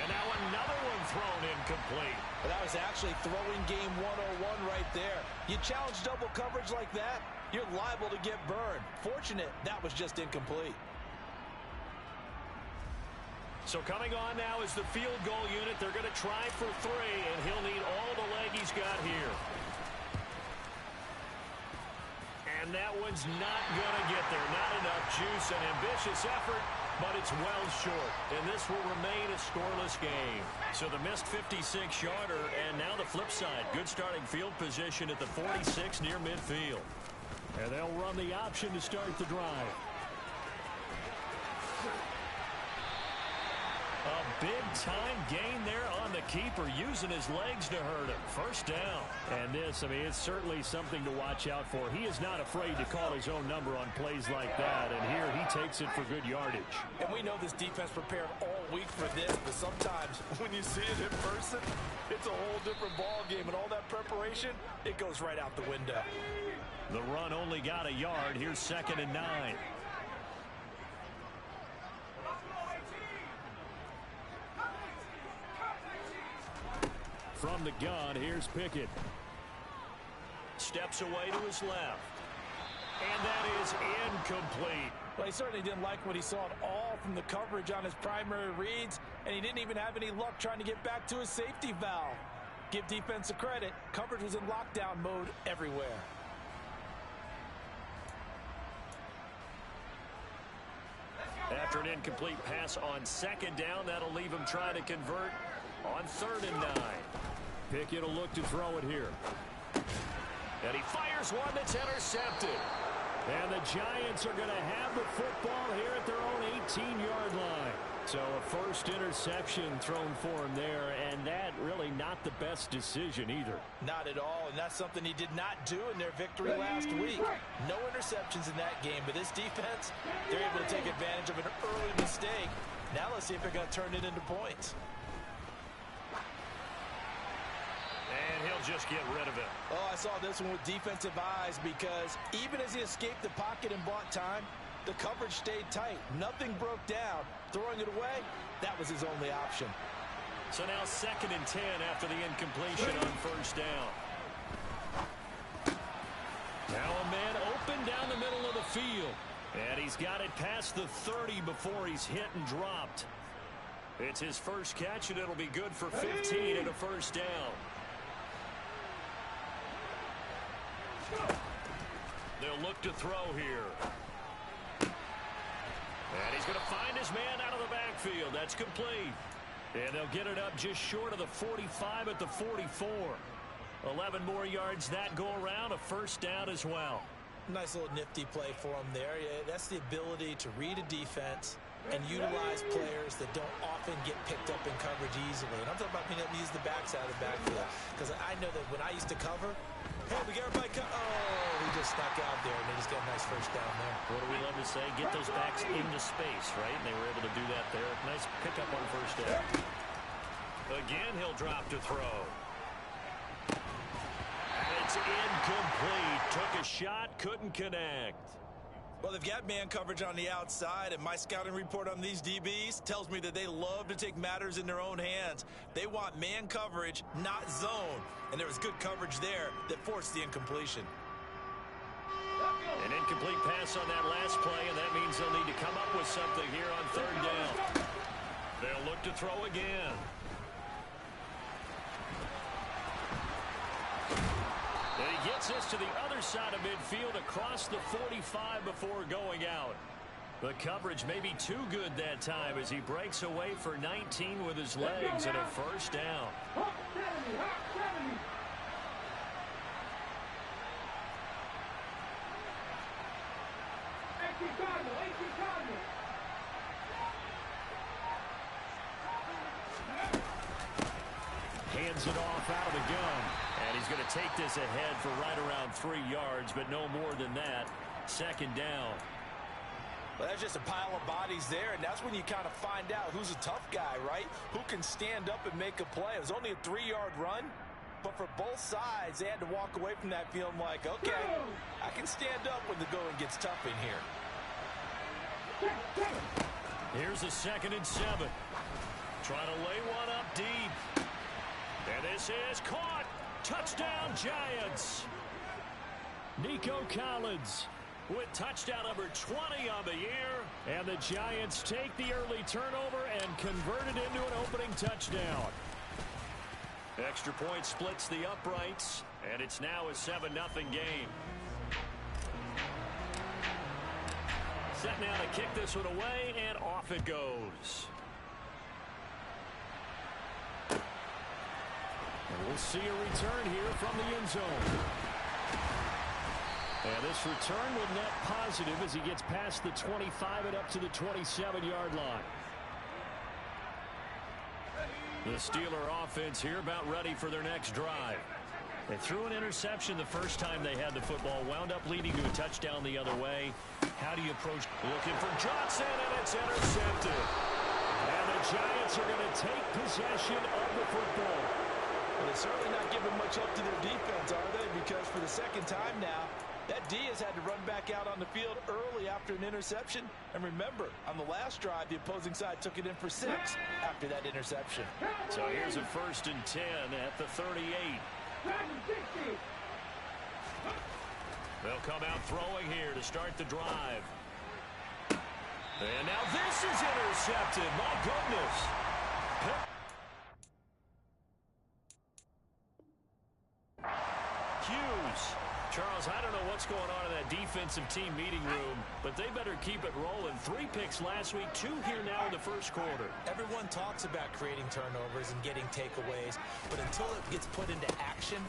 Speaker 5: And now another one thrown incomplete.
Speaker 3: But that was actually throwing game 101 right there. You challenge double coverage like that, you're liable to get burned. Fortunate that was just incomplete.
Speaker 5: So coming on now is the field goal unit. They're going to try for 3, and he'll need all the leg he's got here. And that one's not going to get there. Not enough juice. An ambitious effort, but it's well short. And this will remain a scoreless game. So the missed 56-yarder, and now the flip side. Good starting field position at the 46 near midfield. And they'll run the option to start the drive. A big-time gain there on the keeper, using his legs to hurt him. 1st down. And this, I mean, it's certainly something to watch out for. He is not afraid to call his own number on plays like that, and here he takes it for good yardage.
Speaker 3: And we know this defense prepared all week for this, but sometimes when you see it in person, it's a whole different ball game, and all that preparation, it goes right out the window.
Speaker 5: The run only got a yard. Here's 2nd and 9. From the gun, here's Pickett. Steps away to his left. And that is incomplete.
Speaker 3: Well, he certainly didn't like what he saw at all from the coverage on his primary reads, and he didn't even have any luck trying to get back to his safety valve. Give defense a credit. Coverage was in lockdown mode everywhere.
Speaker 2: After an incomplete pass on second down, that'll leave him trying to convert on 3rd and 9.
Speaker 5: Pickett will look to throw it here.
Speaker 2: And he fires one that's intercepted.
Speaker 5: And the Giants are going to have the football here at their own 18-yard line. So a first interception thrown for him there, and that really not the best decision either.
Speaker 3: Not at all, and that's something he did not do in their victory last week. No interceptions in that game, but this defense, they're able to take advantage of an early mistake. Now let's see if they're going to turn it into points.
Speaker 2: And he'll just get rid of it.
Speaker 3: Oh, I saw this one with defensive eyes because even as he escaped the pocket and bought time, the coverage stayed tight. Nothing broke down. Throwing it away, that was his only option.
Speaker 2: So now 2nd and 10 after the incompletion on 1st down.
Speaker 5: Now a man open down the middle of the field.
Speaker 2: And he's got it past the 30 before he's hit and dropped. It's his first catch, and it'll be good for 15 and a 1st down. They'll look to throw here. And he's going to find his man out of the backfield. That's complete. And they'll get it up just short of the 45 at the 44. 11 more yards that go around, a 1st down as well.
Speaker 3: Nice little nifty play for him there. Yeah, that's the ability to read a defense and utilize players that don't often get picked up in coverage easily. And I'm talking about being able to use the backside of the backfield. Because I know that when I used to cover, hey, we got everybody he just snuck out there, and they just got a nice 1st down there.
Speaker 2: What do we love to say? Get those backs into space, right? And they were able to do that there. Nice pickup on 1st down. Again, he'll drop to throw. And it's incomplete. Took a shot, couldn't connect.
Speaker 3: Well, they've got man coverage on the outside, and my scouting report on these DBs tells me that they love to take matters in their own hands. They want man coverage, not zone. And there was good coverage there that forced the incompletion.
Speaker 2: An incomplete pass on that last play, and that means they'll need to come up with something here on 3rd down. They'll look to throw again. And he gets this to the other side of midfield across the 45 before going out. The coverage may be too good that time as he breaks away for 19 with his legs and a 1st down. Hands it off out of the gun. And he's going to take this ahead for right around 3 yards, but no more than that. 2nd down.
Speaker 3: Well, that's just a pile of bodies there, and that's when you kind of find out who's a tough guy, right? Who can stand up and make a play. It was only a 3-yard run, but for both sides, they had to walk away from that feeling like, okay, I can stand up when the going gets tough in here.
Speaker 2: Here's a 2nd and 7. Trying to lay one up deep. And this is caught. Touchdown, Giants.
Speaker 5: Nico Collins with touchdown number 20 on the year. And the Giants take the early turnover and convert it into an opening touchdown.
Speaker 2: Extra point splits the uprights, and it's now a 7-0 game. Set now to kick this one away, and off it goes.
Speaker 5: And we'll see a return here from the end zone. And this return will net positive as he gets past the 25 and up to the 27-yard line.
Speaker 2: The Steeler offense here about ready for their next drive. They threw an interception the first time they had the football, wound up leading to a touchdown the other way. How do you approach? Looking for Johnson, and it's intercepted.
Speaker 5: And the Giants are going to take possession of the football.
Speaker 3: Well, they're certainly not giving much up to their defense, are they? Because for the 2nd time now, that D has had to run back out on the field early after an interception. And remember, on the last drive, the opposing side took it in for 6 after that interception.
Speaker 2: So here's a 1st and 10 at the 38. They'll come out throwing here to start the drive. And now this is intercepted. My goodness. Hughes. Charles Charles, I don't know what's going on in that defensive team meeting room, but they better keep it rolling. 3 picks last week, 2 here now in the first quarter.
Speaker 3: Everyone talks about creating turnovers and getting takeaways, but until it gets put into action,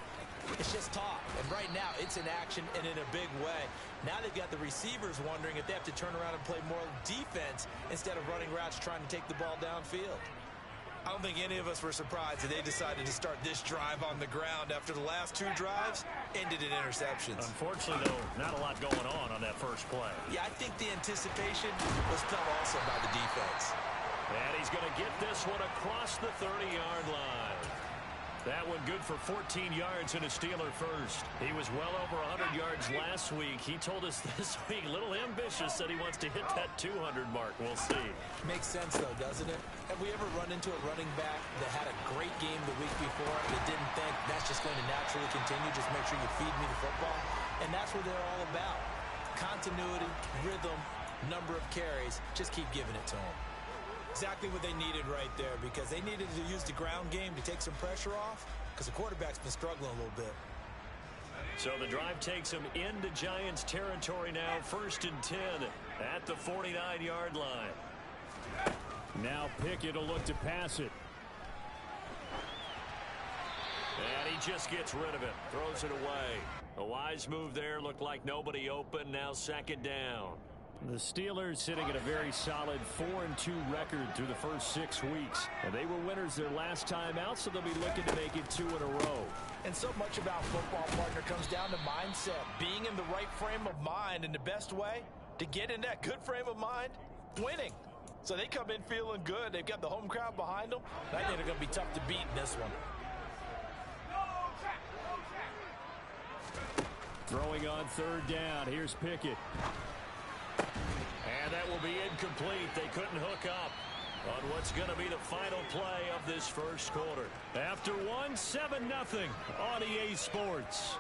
Speaker 3: it's just talk. And right now, it's in action and in a big way. Now they've got the receivers wondering if they have to turn around and play more defense instead of running routes trying to take the ball downfield.
Speaker 11: I don't think any of us were surprised that they decided to start this drive on the ground after the last 2 drives ended in interceptions.
Speaker 2: Unfortunately, though, not a lot going on that first play.
Speaker 3: Yeah, I think the anticipation was felt also by the defense.
Speaker 2: And he's going to get this one across the 30-yard line. That one good for 14 yards and a Steeler first. He was well over 100 yards last week. He told us this week, a little ambitious, said he wants to hit that 200 mark. We'll see.
Speaker 3: Makes sense, though, doesn't it? Have we ever run into a running back that had a great game the week before that didn't think that's just going to naturally continue? Just make sure you feed me the football. And that's what they're all about. Continuity, rhythm, number of carries. Just keep giving it to them.
Speaker 11: Exactly what they needed right there, because they needed to use the ground game to take some pressure off, because the quarterback's been struggling a little bit.
Speaker 2: So the drive takes him into Giants territory now, 1st and 10 at the 49-yard line.
Speaker 5: Now Pickett will look to pass it.
Speaker 2: And he just gets rid of it, throws it away. A wise move there, looked like nobody open, now 2nd down.
Speaker 5: The Steelers sitting at a very solid 4-2 record through the first 6 weeks. And they were winners their last time out, so they'll be looking to make it 2 in a row.
Speaker 3: And so much about football, partner, comes down to mindset. Being in the right frame of mind, and the best way to get in that good frame of mind, winning. So they come in feeling good. They've got the home crowd behind them. I think they're going to be tough to beat in this one.
Speaker 5: Throwing on 3rd down. Here's Pickett.
Speaker 2: And that will be incomplete. They couldn't hook up on what's going to be the final play of this first quarter.
Speaker 5: After 1, 7-0 on EA Sports.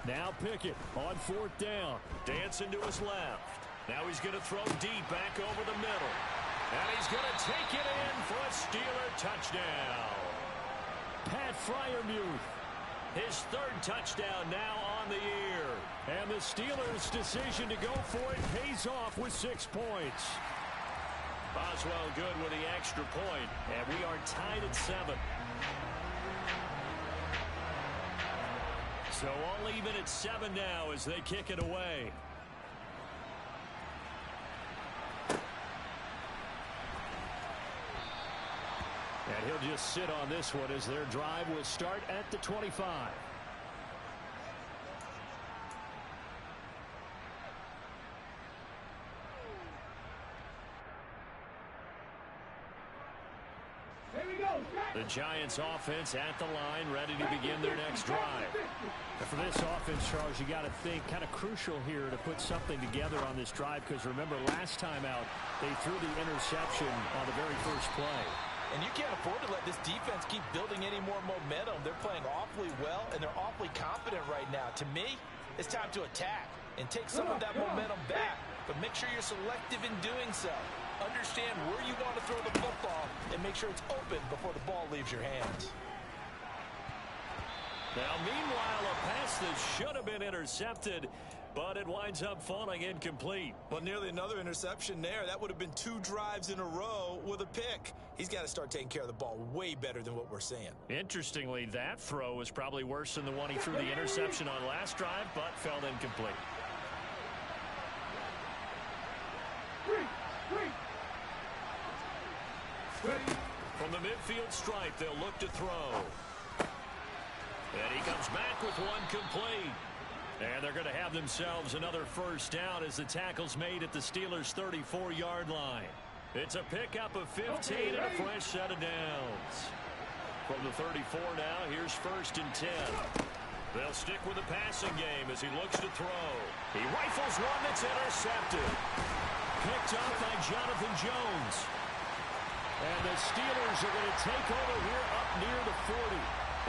Speaker 5: Now Pickett on 4th down.
Speaker 2: Dancing to his left. Now he's going to throw deep back over the middle. And he's going to take it in for a Steeler touchdown.
Speaker 5: Pat Freiermuth.
Speaker 2: His 3rd touchdown now on the year.
Speaker 5: And the Steelers' decision to go for it pays off with 6 points.
Speaker 2: Boswell good with the extra point. And we are tied at 7. So all even at 7 now as they kick it away.
Speaker 5: And he'll just sit on this one as their drive will start at the 25.
Speaker 2: The Giants offense at the line, ready to begin their next drive.
Speaker 5: And for this offense, Charles, you got to think kind of crucial here to put something together on this drive, because remember last time out they threw the interception on the very first play.
Speaker 3: And you can't afford to let this defense keep building any more momentum. They're playing awfully well, and they're awfully confident right now. To me, it's time to attack and take some of that momentum back, but make sure you're selective in doing so. Understand where you want to throw the football and make sure it's open before the ball leaves your hands.
Speaker 2: Now, meanwhile, a pass that should have been intercepted, but it winds up falling incomplete.
Speaker 11: Well, nearly another interception there. That would have been 2 drives in a row with a pick. He's got to start taking care of the ball way better than what we're seeing.
Speaker 2: Interestingly, that throw was probably worse than the one he threw the interception on last drive, but fell incomplete. From the midfield stripe, they'll look to throw. And he comes back with one complete. And they're going to have themselves another first down as the tackle's made at the Steelers' 34-yard line. It's a pickup of 15 and a fresh set of downs. From the 34 now, here's 1st and 10. They'll stick with the passing game as he looks to throw. He rifles one that's intercepted. Picked up by Jonathan Jones. And the Steelers are going to take over here up near the 40.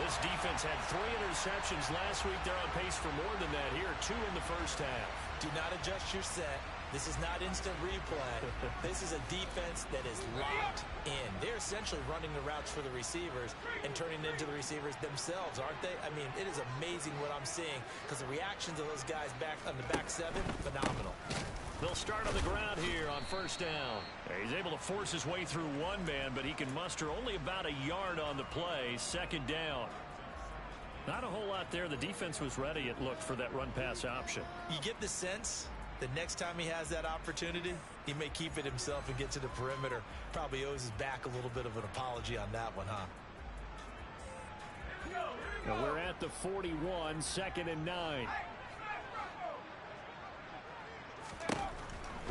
Speaker 2: This defense had 3 interceptions last week. They're on pace for more than that here. 2 in the first half.
Speaker 3: Do not adjust your set. This is not instant replay. This is a defense that is locked in. They're essentially running the routes for the receivers and turning into the receivers themselves, aren't they? I mean, it is amazing what I'm seeing because the reactions of those guys back on the back 7, phenomenal.
Speaker 2: They'll start on the ground here on first down. He's able to force his way through one man, but he can muster only about a yard on the play. Second down. Not a whole lot there. The defense was ready, it looked, for that run-pass option.
Speaker 3: You get the sense that next time he has that opportunity, he may keep it himself and get to the perimeter. Probably owes his back a little bit of an apology on that one, huh?
Speaker 2: Now we're at the 41, 2nd and 9.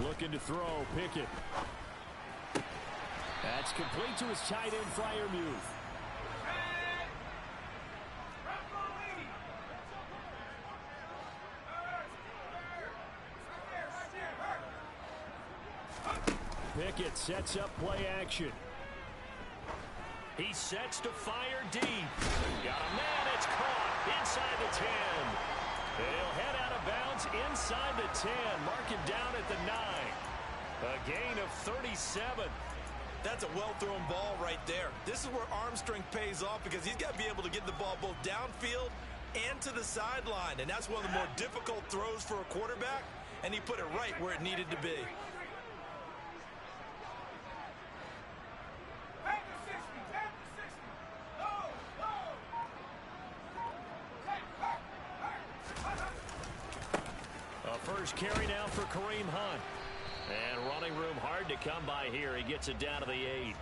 Speaker 2: Looking to throw, Pickett. That's complete to his tight end, Freiermuth. Pickett sets up play action. He sets to fire deep. Got a man, it's caught inside the 10. He'll head out of bounds inside the 10. Mark him down at the 9. A gain of 37.
Speaker 3: That's a well-thrown ball right there. This is where arm strength pays off because he's got to be able to get the ball both downfield and to the sideline. And that's one of the more difficult throws for a quarterback. And he put it right where it needed to be.
Speaker 2: Carry now for Kareem Hunt. And running room hard to come by here. He gets it down to the 8.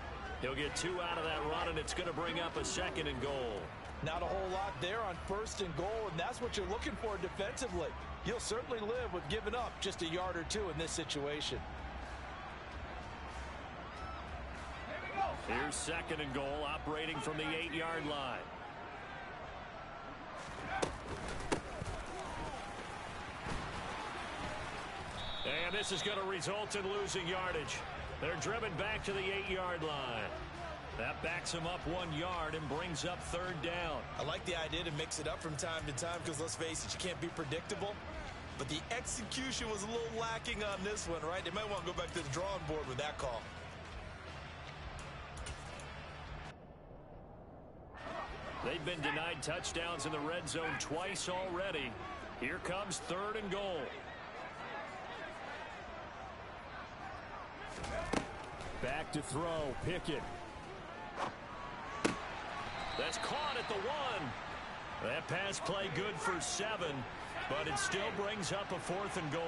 Speaker 2: He'll get 2 out of that run, and it's going to bring up a 2nd and goal.
Speaker 3: Not a whole lot there on 1st and goal, and that's what you're looking for defensively. You'll certainly live with giving up just a yard or 2 in this situation.
Speaker 2: Here's 2nd and goal, operating from the 8-yard line. And this is going to result in losing yardage. They're driven back to the 8-yard line. That backs him up 1 yard and brings up 3rd down.
Speaker 3: I like the idea to mix it up from time to time because, let's face it, you can't be predictable. But the execution was a little lacking on this one, right? They might want to go back to the drawing board with that call.
Speaker 2: They've been denied touchdowns in the red zone twice already. Here comes 3rd and goal. Back to throw, Pickett. That's caught at the 1. That pass play good for 7, but it still brings up a 4th and goal.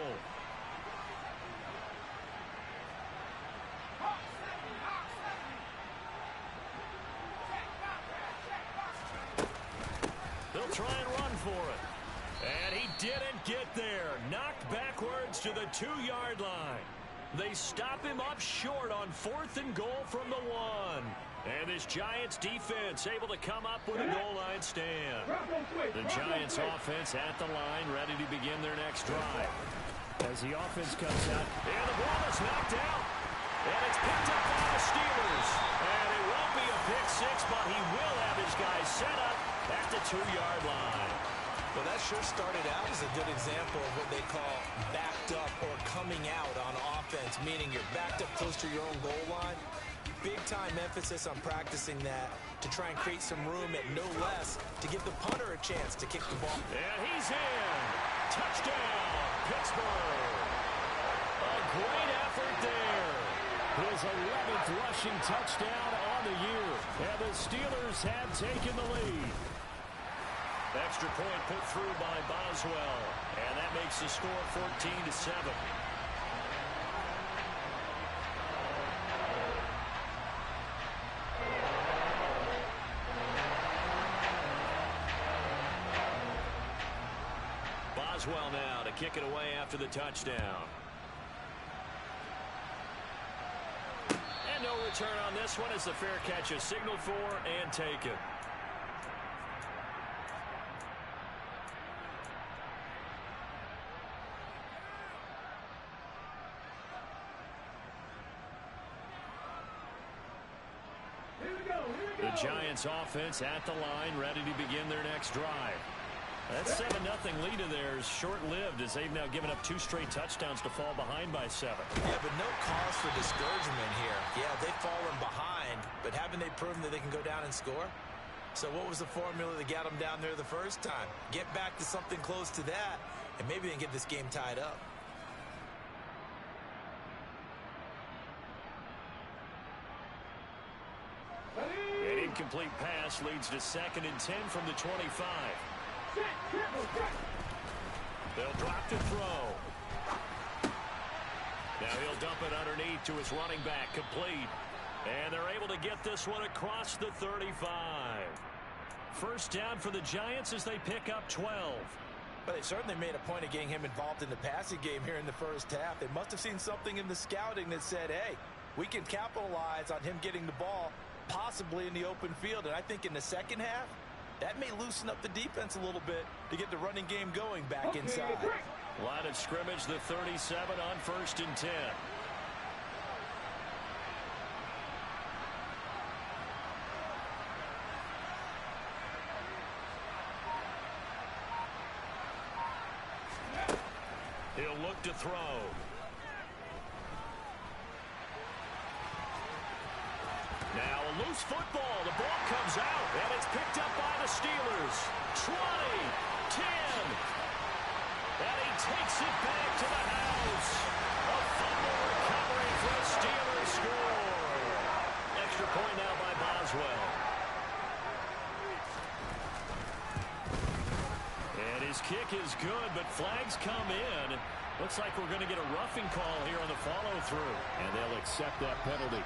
Speaker 2: They'll try and run for it. And he didn't get there. Knocked backwards to the 2-yard line. They stop him up short on 4th and goal from the 1. And this Giants defense able to come up with a goal line stand. The Giants offense at the line, ready to begin their next drive. As the offense comes out, and the ball is knocked out. And it's picked up by the Steelers. And it won't be a pick 6, but he will have his guys set up at the 2-yard line.
Speaker 3: Well, that sure started out as a good example of what they call backed up or coming out on offense, meaning you're backed up close to your own goal line. Big-time emphasis on practicing that to try and create some room at no less to give the punter a chance to kick the ball.
Speaker 2: And he's in. Touchdown, Pittsburgh. A great effort there. His 11th rushing touchdown on the year. And the Steelers have taken the lead. Extra point put through by Boswell. And that makes the score 14-7. Boswell now to kick it away after the touchdown. And no return on this one as the fair catch is signaled for and taken. Giants offense at the line, ready to begin their next drive. That 7-0 lead of theirs short-lived as they've now given up 2 straight touchdowns to fall behind by 7.
Speaker 11: Yeah, but no cause for discouragement here. Yeah, they've fallen behind, but haven't they proven that they can go down and score? So what was the formula that got them down there the first time? Get back to something close to that, and maybe they can get this game tied up.
Speaker 2: An incomplete pass leads to 2nd and 10 from the 25. They'll drop to throw. Now he'll dump it underneath to his running back, complete. And they're able to get this one across the 35. First down for the Giants as they pick up 12.
Speaker 11: But they certainly made a point of getting him involved in the passing game here in the first half. They must have seen something in the scouting that said, hey, we can capitalize on him getting the ball, possibly in the open field. And I think in the second half, that may loosen up the defense a little bit to get the running game going back inside.
Speaker 2: Line of scrimmage, the 37 on 1st and 10. He'll look to throw. Now a loose football. The ball comes out, and it's picked up by the Steelers. 20, 10, and he takes it back to the house. A fumble recovery for a Steelers score. Extra point now by Boswell. And his kick is good, but flags come in. Looks like we're going to get a roughing call here on the follow-through. And they'll accept that penalty.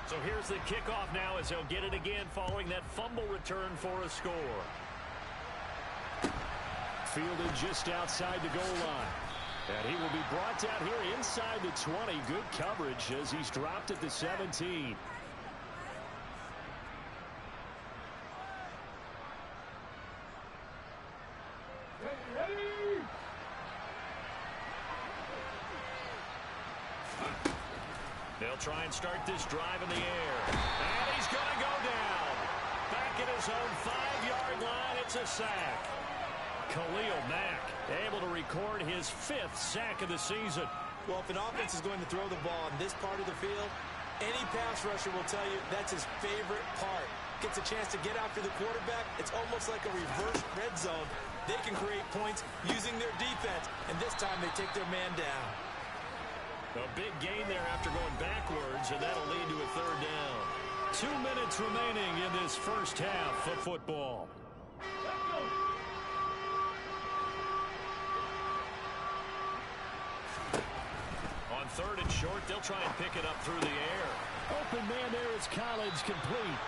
Speaker 2: So here's the kickoff now as they'll get it again following that fumble return for a score. Fielded just outside the goal line. And he will be brought down here inside the 20. Good coverage as he's dropped at the 17. They'll try and start this drive in the air. And he's going to go down. Back at his own 5-yard line, it's a sack. Khalil Mack able to record his 5th sack of the season.
Speaker 11: Well, if an offense is going to throw the ball in this part of the field, any pass rusher will tell you that's his favorite part. Gets a chance to get after the quarterback. It's almost like a reverse red zone. They can create points using their defense, and this time they take their man down.
Speaker 2: A big gain there after going backwards, and that'll lead to a 3rd down. 2 minutes remaining in this first half of football. On 3rd and short, they'll try and pick it up through the air. Open man there is Collins, complete.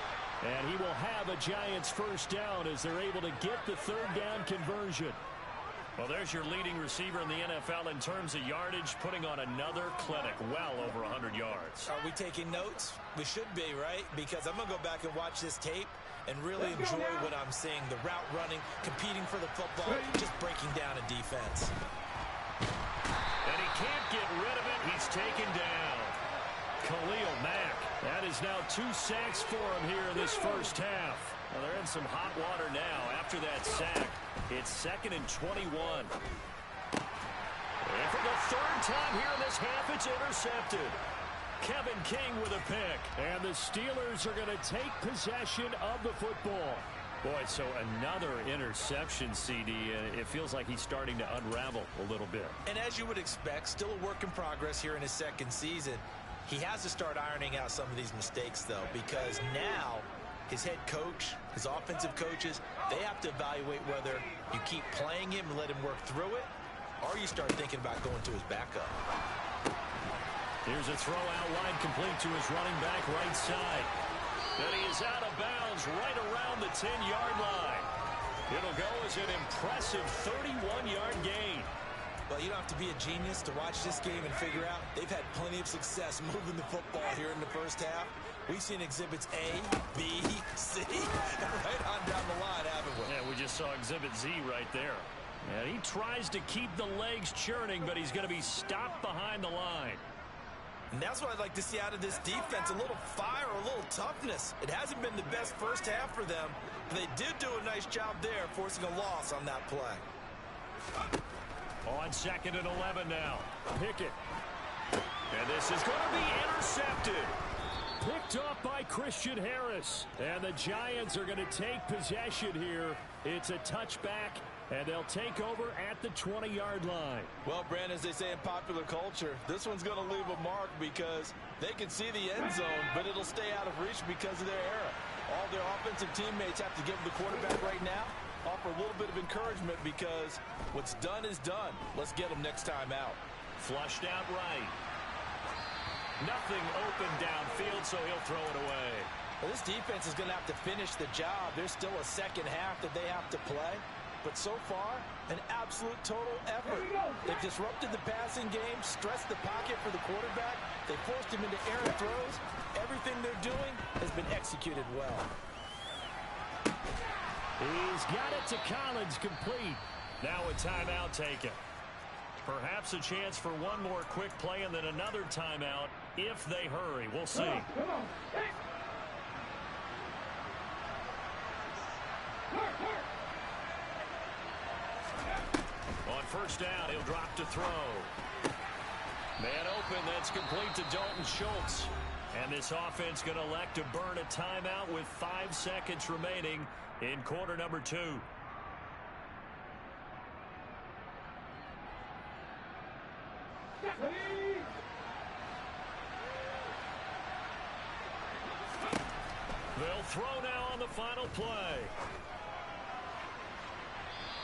Speaker 2: And he will have a Giants first down as they're able to get the 3rd down conversion. Well, there's your leading receiver in the NFL in terms of yardage, putting on another clinic, well over 100 yards.
Speaker 11: Are we taking notes? We should be, right? Because I'm going to go back and watch this tape and really enjoy what I'm seeing. The route running, competing for the football, just breaking down a defense.
Speaker 2: And he can't get rid of it. He's taken down. Khalil Mack. That is now 2 sacks for him here in this first half. Well, they're in some hot water now after that sack. It's 2nd and 21. And for the 3rd time here in this half, it's intercepted. Kevin King with a pick. And the Steelers are going to take possession of the football. Boy, so another interception, CD. It feels like he's starting to unravel a little bit.
Speaker 11: And as you would expect, still a work in progress here in his 2nd season. He has to start ironing out some of these mistakes, though, because now his head coach, his offensive coaches, they have to evaluate whether you keep playing him and let him work through it, or you start thinking about going to his backup.
Speaker 2: Here's a throw out wide, complete to his running back right side. And he is out of bounds right around the 10-yard line. It'll go as an impressive 31-yard gain.
Speaker 11: Well, you don't have to be a genius to watch this game and figure out they've had plenty of success moving the football here in the first half. We've seen exhibits A, B, C, and right on down the
Speaker 5: saw Exhibit Z right there. And he tries to keep the legs churning, but he's going to be stopped behind the line.
Speaker 11: And that's what I'd like to see out of this defense, a little fire, a little toughness. It hasn't been the best first half for them, but they did do a nice job there, forcing a loss on that play.
Speaker 5: On 2nd and 11 now. Pickett. And this is going to be intercepted. Picked off by Christian Harris. And the Giants are going to take possession here. It's a touchback, and they'll take over at the 20-yard line.
Speaker 11: Well, Brandon, as they say in popular culture, this one's going to leave a mark because they can see the end zone, but it'll stay out of reach because of their error. All their offensive teammates have to give the quarterback right now, offer a little bit of encouragement because what's done is done. Let's get them next time out.
Speaker 5: Flushed out right. Nothing open downfield, so he'll throw it away.
Speaker 11: Well, this defense is going to have to finish the job. There's still a second half that they have to play. But so far, an absolute total effort. They've disrupted the passing game, stressed the pocket for the quarterback. They forced him into errant throws. Everything they're doing has been executed well.
Speaker 5: He's got it to Collins, complete. Now a timeout taken. Perhaps a chance for one more quick play and then another timeout if they hurry. We'll see. On first down, he'll drop to throw. Man open, that's complete to Dalton Schultz. And this offense going to elect to burn a timeout with 5 seconds remaining in quarter number 2. They'll throw now on the final play.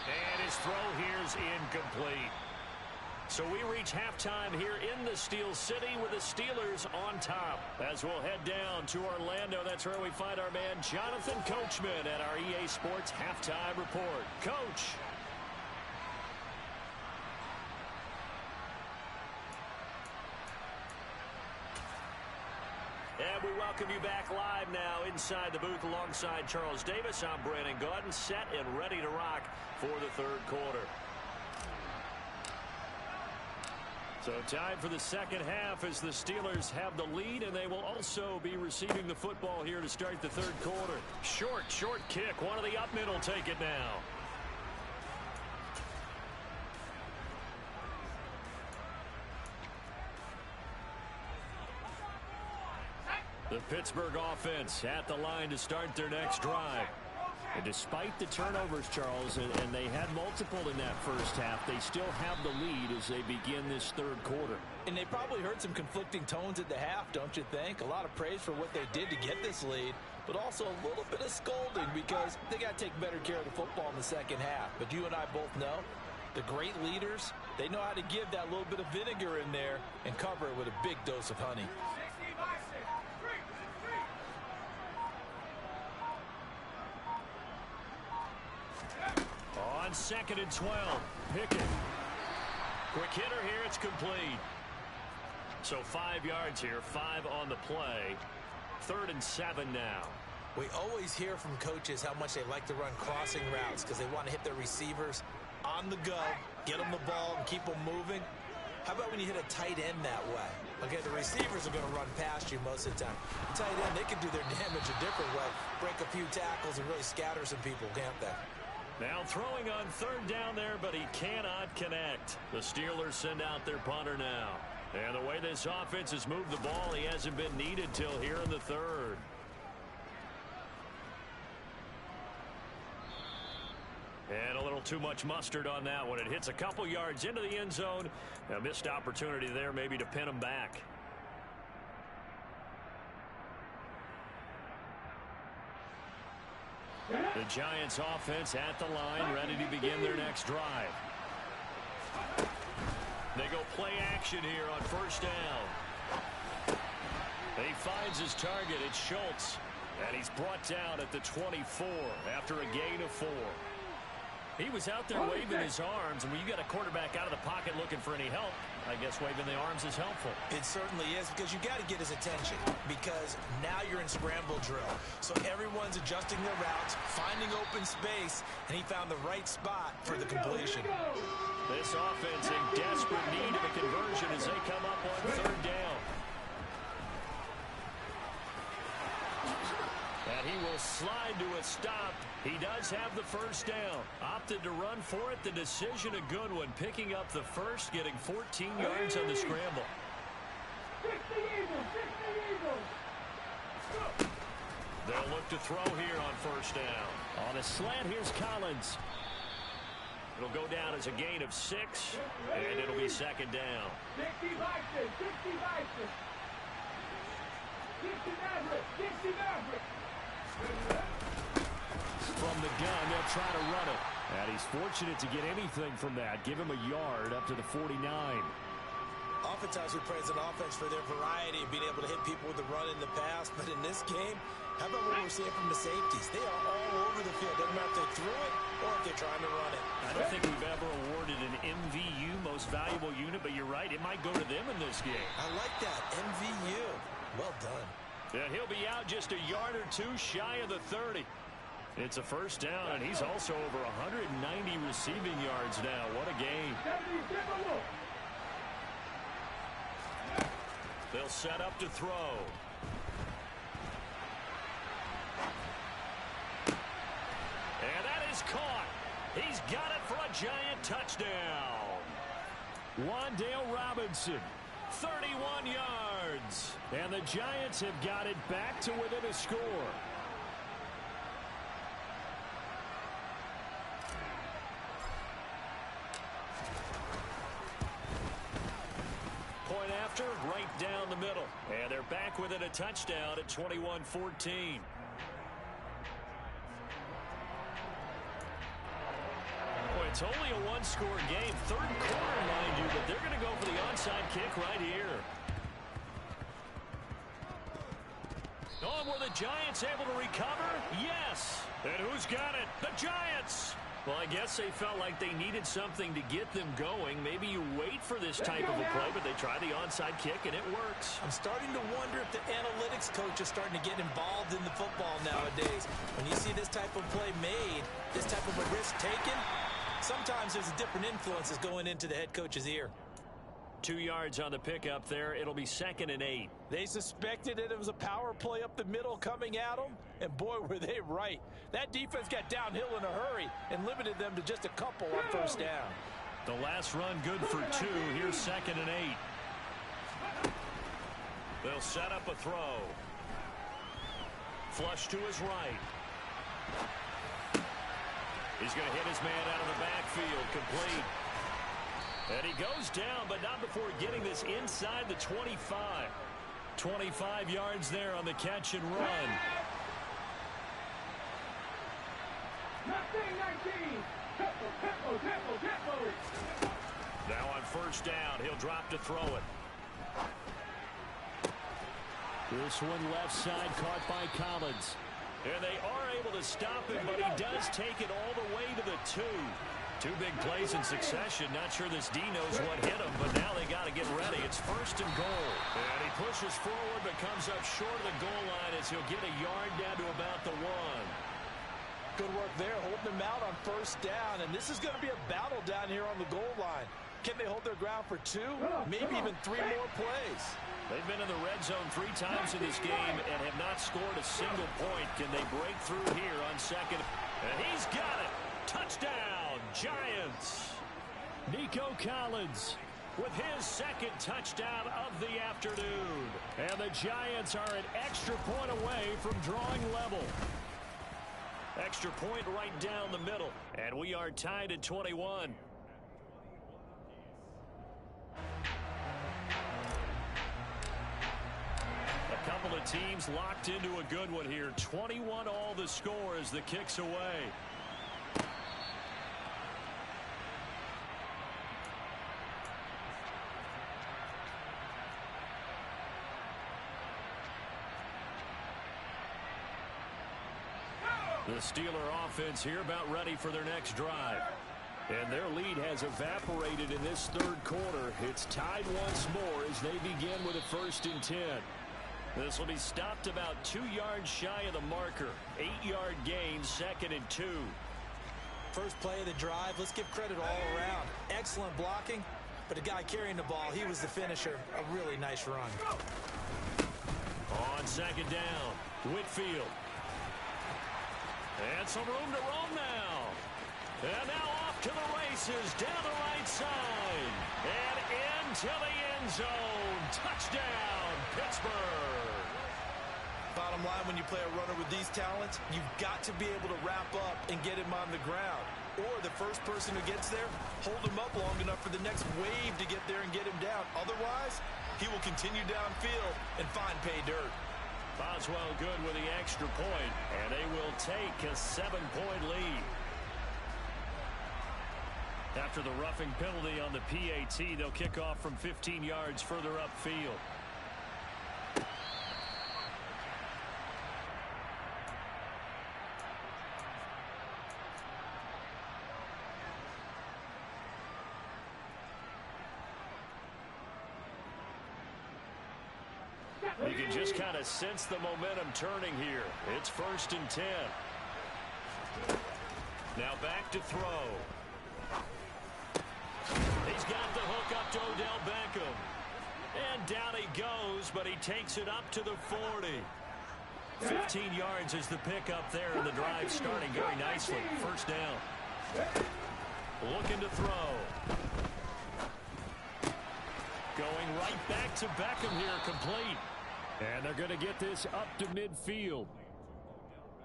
Speaker 5: And his throw here's incomplete. So we reach halftime here in the Steel City with the Steelers on top. As we'll head down to Orlando, that's where we find our man Jonathan Coachman at our EA Sports Halftime Report. Coach. And we welcome you back live now inside the booth alongside Charles Davis. I'm Brandon Gaudin, set and ready to rock for the third quarter. So time for the second half as the Steelers have the lead, and they will also be receiving the football here to start the third quarter. Short kick. One of the up mid will take it now. The Pittsburgh offense at the line to start their next drive. And despite the turnovers, Charles, and they had multiple in that first half, they still have the lead as they begin this third quarter.
Speaker 11: And they probably heard some conflicting tones at the half, don't you think? A lot of praise for what they did to get this lead, but also a little bit of scolding because they got to take better care of the football in the second half. But you and I both know the great leaders, they know how to give that little bit of vinegar in there and cover it with a big dose of honey.
Speaker 5: On 2nd and 12, Pickett. Quick hitter here, it's complete. So 5 yards here, 5 on the play. 3rd and 7 now.
Speaker 11: We always hear from coaches how much they like to run crossing routes because they want to hit their receivers on the go, get them the ball, and keep them moving. How about when you hit a tight end that way? Okay, the receivers are going to run past you most of the time. The tight end, they can do their damage a different way, break a few tackles and really scatter some people, can't they?
Speaker 5: Now throwing on 3rd down there, but he cannot connect. The Steelers send out their punter now. And the way this offense has moved the ball, he hasn't been needed till here in the 3rd. And a little too much mustard on that one. It hits a couple yards into the end zone. A missed opportunity there maybe to pin him back. The Giants offense at the line, ready to begin their next drive. They go play action here on 1st down. He finds his target. It's Schultz. And he's brought down at the 24 after a gain of 4. He was out there waving his arms, and when you got a quarterback out of the pocket looking for any help, I guess waving the arms is helpful.
Speaker 11: It certainly is, because you got to get his attention, because now you're in scramble drill. So everyone ones adjusting their routes, finding open space, and he found the right spot for the completion.
Speaker 2: This offense in desperate need of a conversion as they come up on third down. And he will slide to a stop. He does have the first down. Opted to run for it. The decision a good one. Picking up the first, getting 14 yards on the scramble. They'll look to throw here on first down. On a slant, here's Collins. It'll go down as a gain of 6, and it'll be second down. From the gun, they'll try to run it. And he's fortunate to get anything from that. Give him a yard up to the 49.
Speaker 11: Oftentimes we praise an offense for their variety of being able to hit people with the run in the pass. But in this game, how about what we're seeing from the safeties? They are all over the field. Doesn't matter if they threw it or if they're trying to run it.
Speaker 2: I don't think we've ever awarded an MVU, most valuable unit, but you're right. It might go to them in this game.
Speaker 11: I like that. MVU. Well done.
Speaker 2: And he'll be out just a yard or two shy of the 30. It's a first down, and he's also over 190 receiving yards now. What a game. They'll set up to throw. And that is caught. He's got it for a Giant touchdown. Wan'Dale Robinson, 31 yards. And the Giants have got it back to within a score. Point after, right down the middle. And they're back within a touchdown at 21-14. It's only a one-score game. Third quarter, mind you, but they're going to go for the onside kick right here. Oh, were the Giants able to recover? Yes. And who's got it? The Giants. Well, I guess they felt like they needed something to get them going. Maybe you wait for this type of a play, but they try the onside kick, and it works.
Speaker 11: I'm starting to wonder if the analytics coach is starting to get involved in the football nowadays. When you see this type of play made, this type of a risk taken, sometimes there's different influences going into the head coach's ear.
Speaker 2: 2 yards on the pickup there. It'll be 2nd and 8.
Speaker 11: They suspected it was a power play up the middle coming at them, and boy, were they right. That defense got downhill in a hurry and limited them to just a couple on first down.
Speaker 2: The last run good for 2. Here's 2nd and 8. They'll set up a throw. Flush to his right. He's going to hit his man out of the backfield. Complete. And he goes down, but not before getting this inside the 25. 25 yards there on the catch and run. Now on first down, he'll drop to throw it. This one left side caught by Collins. And they are able to stop him, but he does take it all the way to the 2. 2 big plays in succession. Not sure this D knows what hit him, but now they got to get ready. It's 1st and goal. And he pushes forward, but comes up short of the goal line as he'll get a yard down to about the 1.
Speaker 11: Good work there, holding them out on first down. And this is going to be a battle down here on the goal line. Can they hold their ground for 2, maybe even 3 more plays?
Speaker 2: They've been in the red zone 3 times in this game and have not scored a single point. Can they break through here on 2nd? And he's got it. Touchdown, Giants. Nico Collins with his 2nd touchdown of the afternoon. And the Giants are an extra point away from drawing level. Extra point right down the middle. And we are tied at 21. A couple of teams locked into a good one here. 21 all the score as the kick's away. The Steeler offense here about ready for their next drive. And their lead has evaporated in this 3rd quarter. It's tied once more as they begin with a 1st and 10. This will be stopped about 2 yards shy of the marker. 8-yard gain, 2nd and 2.
Speaker 3: First play of the drive, let's give credit all around. Excellent blocking, but the guy carrying the ball, he was the finisher. A really nice run.
Speaker 2: On 2nd down, Whitfield. And some room to roam now. And now off to the races, down the right side. And into the end zone. Touchdown, Pittsburgh.
Speaker 11: Bottom line, when you play a runner with these talents, you've got to be able to wrap up and get him on the ground. Or the first person who gets there, hold him up long enough for the next wave to get there and get him down. Otherwise, he will continue downfield and find pay dirt.
Speaker 2: Boswell good with the extra point, and they will take a 7-point lead. After the roughing penalty on the PAT, they'll kick off from 15 yards further upfield. You can just kind of sense the momentum turning here. It's 1st and 10. Now back to throw. He's got the hook up to Odell Beckham. And down he goes, but he takes it up to the 40. 15 yards is the pickup there, and the drive starting very nicely. 1st down. Looking to throw. Going right back to Beckham here, complete. And they're going to get this up to midfield.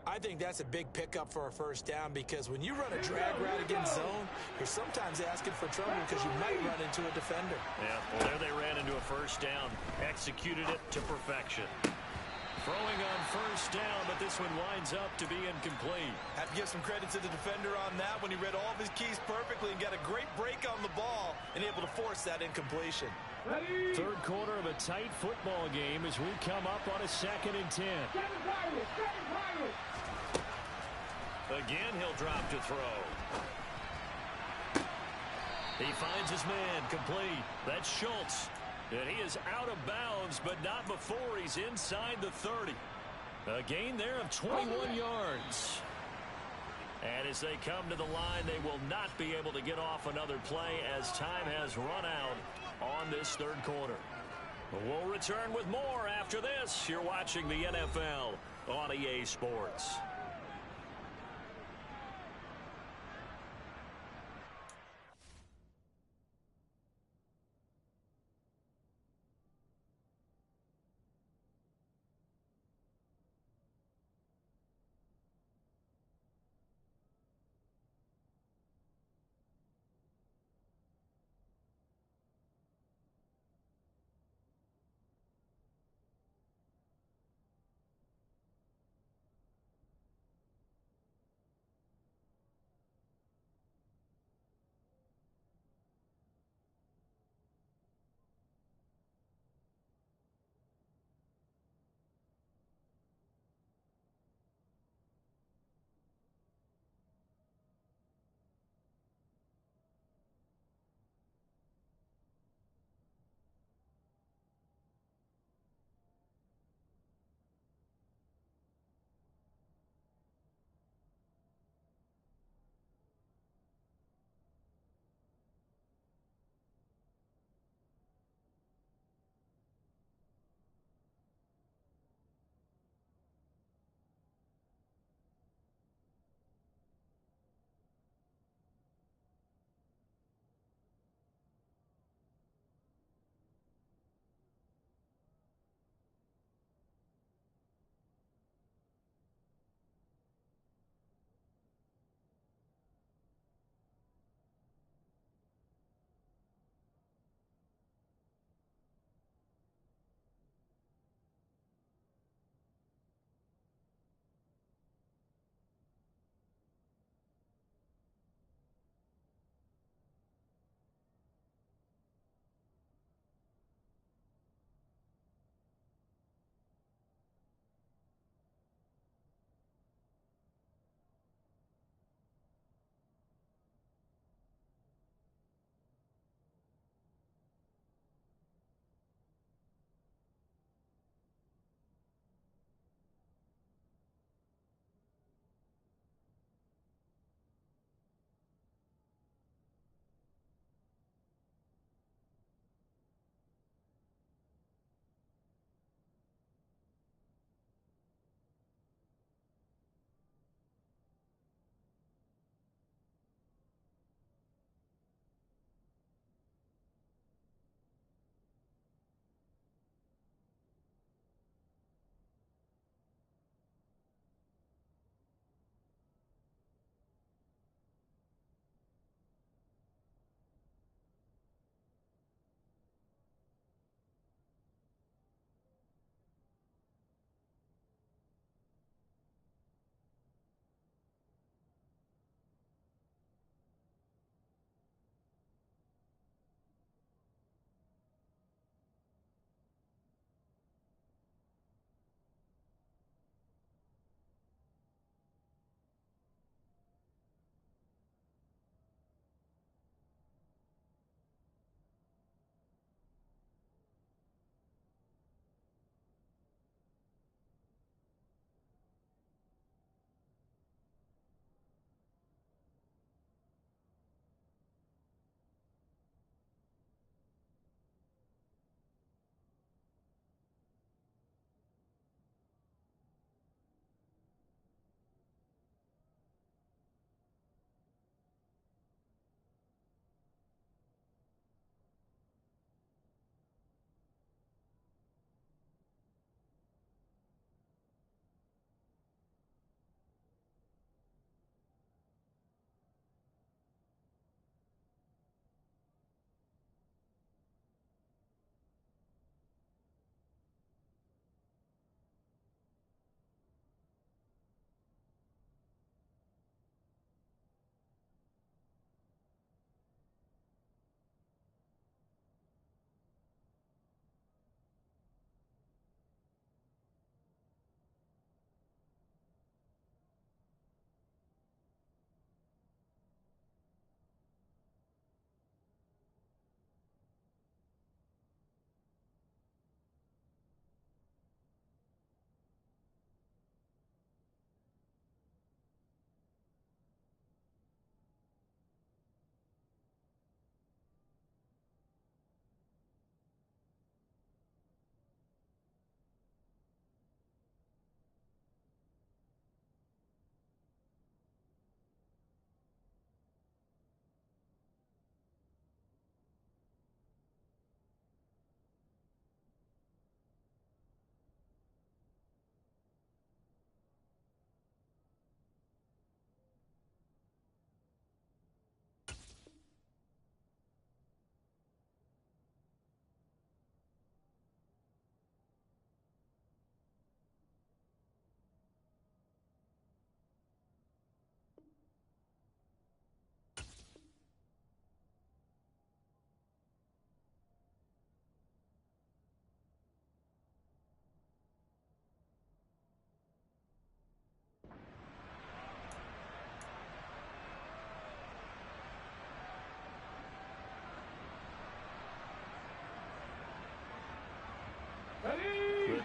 Speaker 3: I think that's a big pickup for a 1st down, because when you run a drag route against zone, you're sometimes asking for trouble because you might run into a defender.
Speaker 2: Yeah, well, there they ran into a 1st down. Executed it to perfection. Throwing on 1st down, but this one winds up to be incomplete.
Speaker 11: Have to give some credit to the defender on that when he read all of his keys perfectly and got a great break on the ball and able to force that incompletion.
Speaker 2: 3rd quarter of a tight football game as we come up on a 2nd and 10. Again, he'll drop to throw. He finds his man, complete. That's Schultz. And he is out of bounds, but not before he's inside the 30. A gain there of 21 yards. And as they come to the line, they will not be able to get off another play as time has run out on this 3rd quarter. We'll return with more after this. You're watching the NFL on EA Sports.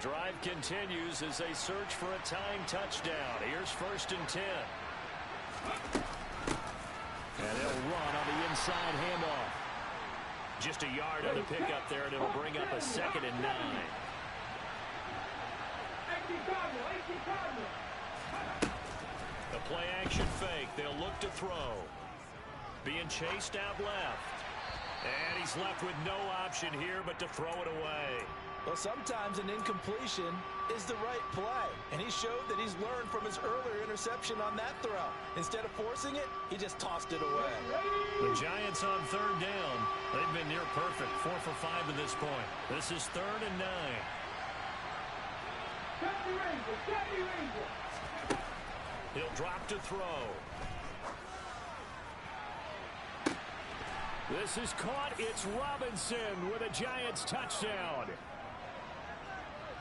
Speaker 2: drive continues as they search for a tying touchdown. Here's 1st and 10. And they'll run on the inside handoff. Just a yard on the pickup there, and it'll bring up a 2nd and 9. The play action fake. They'll look to throw. Being chased out left. And he's left with no option here but to throw it away.
Speaker 11: Well, sometimes an incompletion is the right play. And he showed that he's learned from his earlier interception on that throw. Instead of forcing it, he just tossed it away.
Speaker 2: The Giants on 3rd down. They've been near perfect. 4 for 5 at this point. This is 3rd and 9. He'll drop to throw. This is caught. It's Robinson with a Giants touchdown.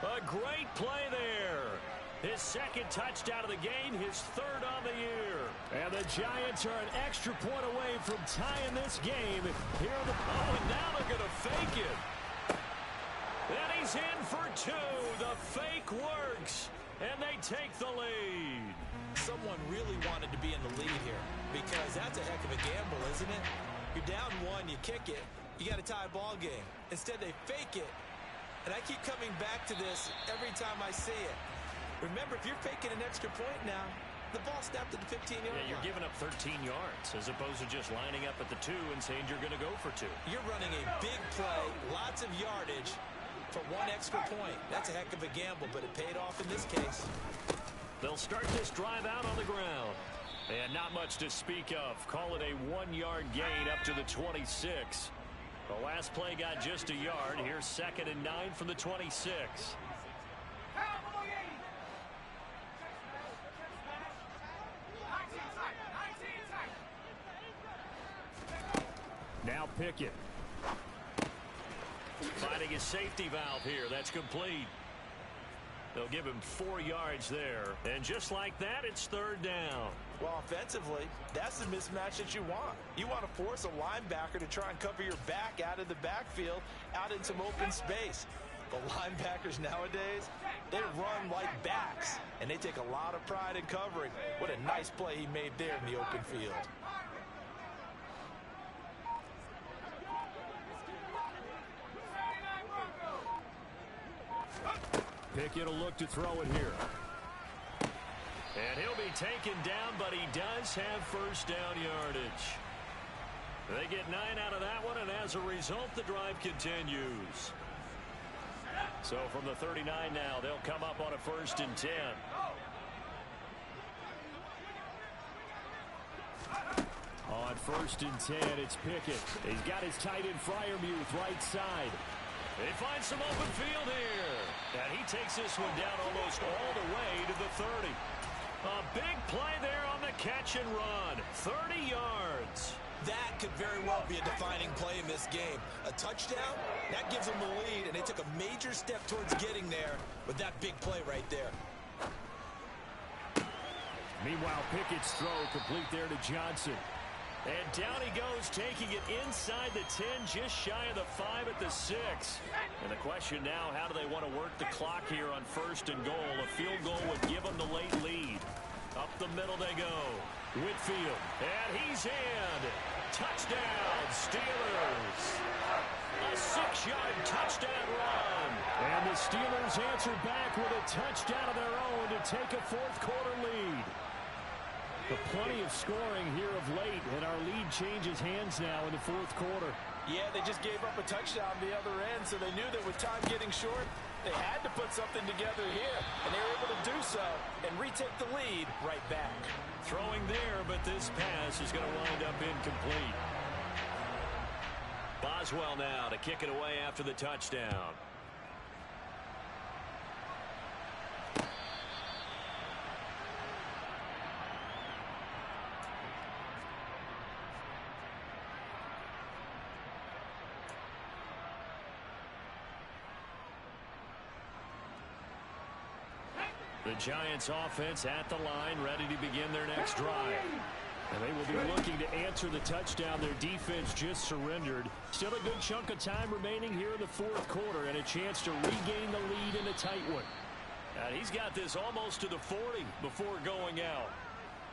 Speaker 2: A great play there. His 2nd touchdown of the game, his 3rd on the year. And the Giants are an extra point away from tying this game. Here are the and now they're going to fake it. And he's in for 2. The fake works. And they take the lead.
Speaker 3: Someone really wanted to be in the lead here because that's a heck of a gamble, isn't it? You're down 1, you kick it, you got a tie ball game. Instead, they fake it. And I keep coming back to this every time I see it. Remember, if you're faking an extra point now, the ball snapped at the 15-yard line.
Speaker 2: Yeah, you're giving up 13 yards as opposed to just lining up at the 2 and saying you're going to go for 2.
Speaker 3: You're running a big play, lots of yardage for 1 extra point. That's a heck of a gamble, but it paid off in this case.
Speaker 2: They'll start this drive out on the ground. And not much to speak of. Call it a 1-yard gain up to the 26. The last play got just a yard. Here's 2nd and 9 from the 26. Now Pickett. Finding his safety valve here. That's complete. They'll give him 4 yards there. And just like that, it's 3rd down.
Speaker 11: Well, offensively, that's the mismatch that you want. You want to force a linebacker to try and cover your back out of the backfield, out in some open space. The linebackers nowadays, they run like backs, and they take a lot of pride in covering. What a nice play he made there in the open field.
Speaker 2: Pickett will look to throw it here. And he'll be taken down, but he does have 1st down yardage. They get 9 out of that one, and as a result, the drive continues. So from the 39 now, they'll come up on a 1st and 10. On 1st and 10, it's Pickett. He's got his tight end Freiermuth right side. They find some open field here. And he takes this one down almost all the way to the 30. A big play there on the catch and run. 30 yards.
Speaker 3: That could very well be a defining play in this game. A touchdown, that gives them the lead, and they took a major step towards getting there with that big play right there.
Speaker 2: Meanwhile, Pickett's throw complete there to Johnson. And down he goes, taking it inside the 10, just shy of the 5 at the 6. And the question now, how do they want to work the clock here on 1st and goal? A field goal would give them the late lead. Up the middle they go. Whitfield, and he's in. Touchdown, Steelers. A 6-yard touchdown run. And the Steelers answer back with a touchdown of their own to take a 4th quarter lead. But plenty of scoring here of late, and our lead changes hands now in the 4th quarter.
Speaker 11: Yeah, they just gave up a touchdown the other end, so they knew that with time getting short, they had to put something together here, and they were able to do so and retake the lead right back.
Speaker 2: Throwing there, but this pass is going to wind up incomplete. Boswell now to kick it away after the touchdown. The Giants offense at the line, ready to begin their next drive.
Speaker 5: And they will be looking to answer the touchdown their defense just surrendered. Still a good chunk of time remaining here in the fourth quarter and a chance to regain the lead in a tight one.
Speaker 2: And he's got this almost to the 40 before going out.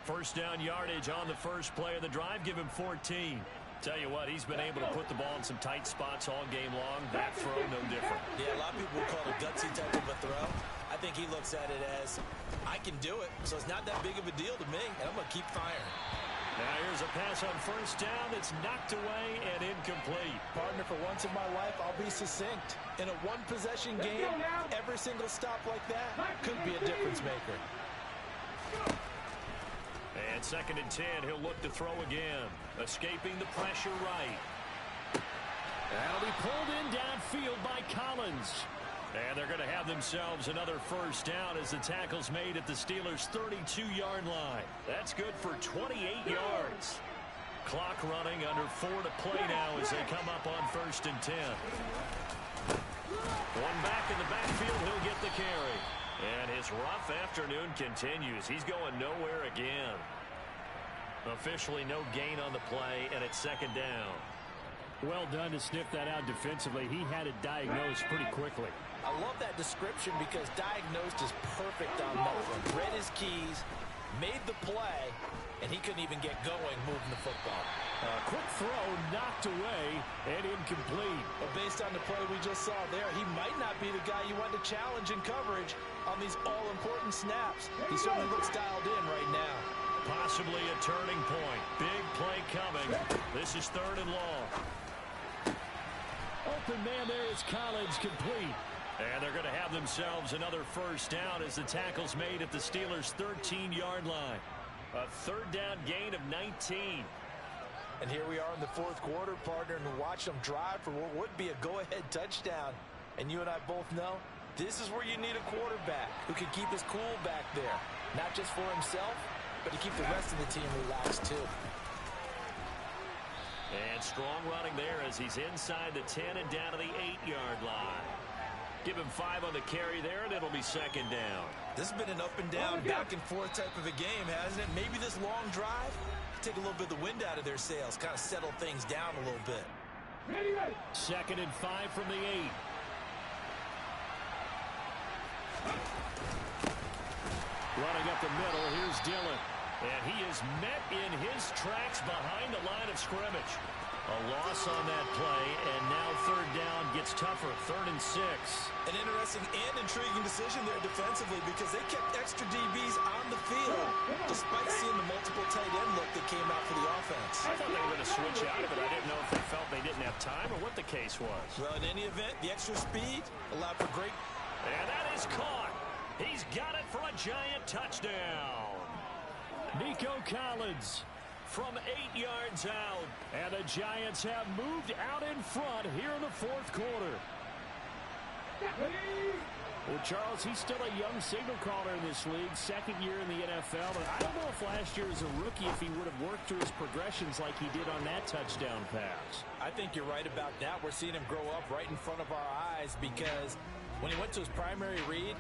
Speaker 2: First down yardage on the first play of the drive. Give him 14. Tell you what, he's been able to put the ball in some tight spots all game long. That throw, no different.
Speaker 3: Yeah, a lot of people would call it a gutsy type of a throw. I think he looks at it as, I can do it, so it's not that big of a deal to me, and I'm going to keep firing.
Speaker 2: Now here's a pass on first down. It's knocked away and incomplete.
Speaker 11: Partner, for once in my life, I'll be succinct. In a one-possession game, every single stop like that could be a difference maker.
Speaker 2: And 2nd and 10, he'll look to throw again. Escaping the pressure right.
Speaker 5: That'll be pulled in downfield by Collins.
Speaker 2: And they're going to have themselves another first down as the tackle's made at the Steelers' 32-yard line. That's good for 28 yards. Clock running, under 4 to play now as they come up on 1st and 10. One back in the backfield, he'll get the carry. And his rough afternoon continues. He's going nowhere again. Officially no gain on the play, and it's 2nd down.
Speaker 5: Well done to sniff that out defensively. He had it diagnosed pretty quickly.
Speaker 11: I love that description because diagnosed is perfect on that one. Read his keys, made the play, and he couldn't even get going moving the football.
Speaker 5: Quick throw knocked away and incomplete.
Speaker 11: But based on the play we just saw there, he might not be the guy you want to challenge in coverage on these all-important snaps. He certainly looks dialed in right now.
Speaker 2: Possibly a turning point. Big play coming. This is 3rd and long.
Speaker 5: Open man there is Collins, complete.
Speaker 2: And they're going to have themselves another first down as the tackle's made at the Steelers' 13-yard line. A 3rd down gain of 19.
Speaker 11: And here we are in the fourth quarter, partner, and watch them drive for what would be a go-ahead touchdown. And you and I both know this is where you need a quarterback who can keep his cool back there. Not just for himself, but to keep the rest of the team relaxed too.
Speaker 2: And strong running there as he's inside the 10 and down to the 8-yard line. Give him 5 on the carry there, and it'll be 2nd down.
Speaker 3: This has been an up and down, back and forth type of a game, hasn't it? Maybe this long drive, take a little bit of the wind out of their sails, kind of settle things down a little bit.
Speaker 5: 2nd and 5 from the 8. Running up the middle, here's Dillon.
Speaker 2: And he is met in his tracks behind the line of scrimmage. A loss on that play, and now 3rd down gets tougher. 3rd and 6.
Speaker 3: An interesting and intriguing decision there defensively because they kept extra DBs on the field despite seeing the multiple tight end look that came out for the offense.
Speaker 2: I thought they were going to switch out of it. I didn't know if they felt they didn't have time or what the case was.
Speaker 3: Well, in any event, the extra speed allowed for great.
Speaker 2: And that is caught. He's got it for a Giant touchdown.
Speaker 5: Nico Collins from 8 yards out. And the Giants have moved out in front here in the fourth quarter. Well, Charles, he's still a young signal caller in this league, 2nd year in the NFL. But I don't know if last year as a rookie, if he would have worked through his progressions like he did on that touchdown pass.
Speaker 11: I think you're right about that. We're seeing him grow up right in front of our eyes because when he went to his primary read,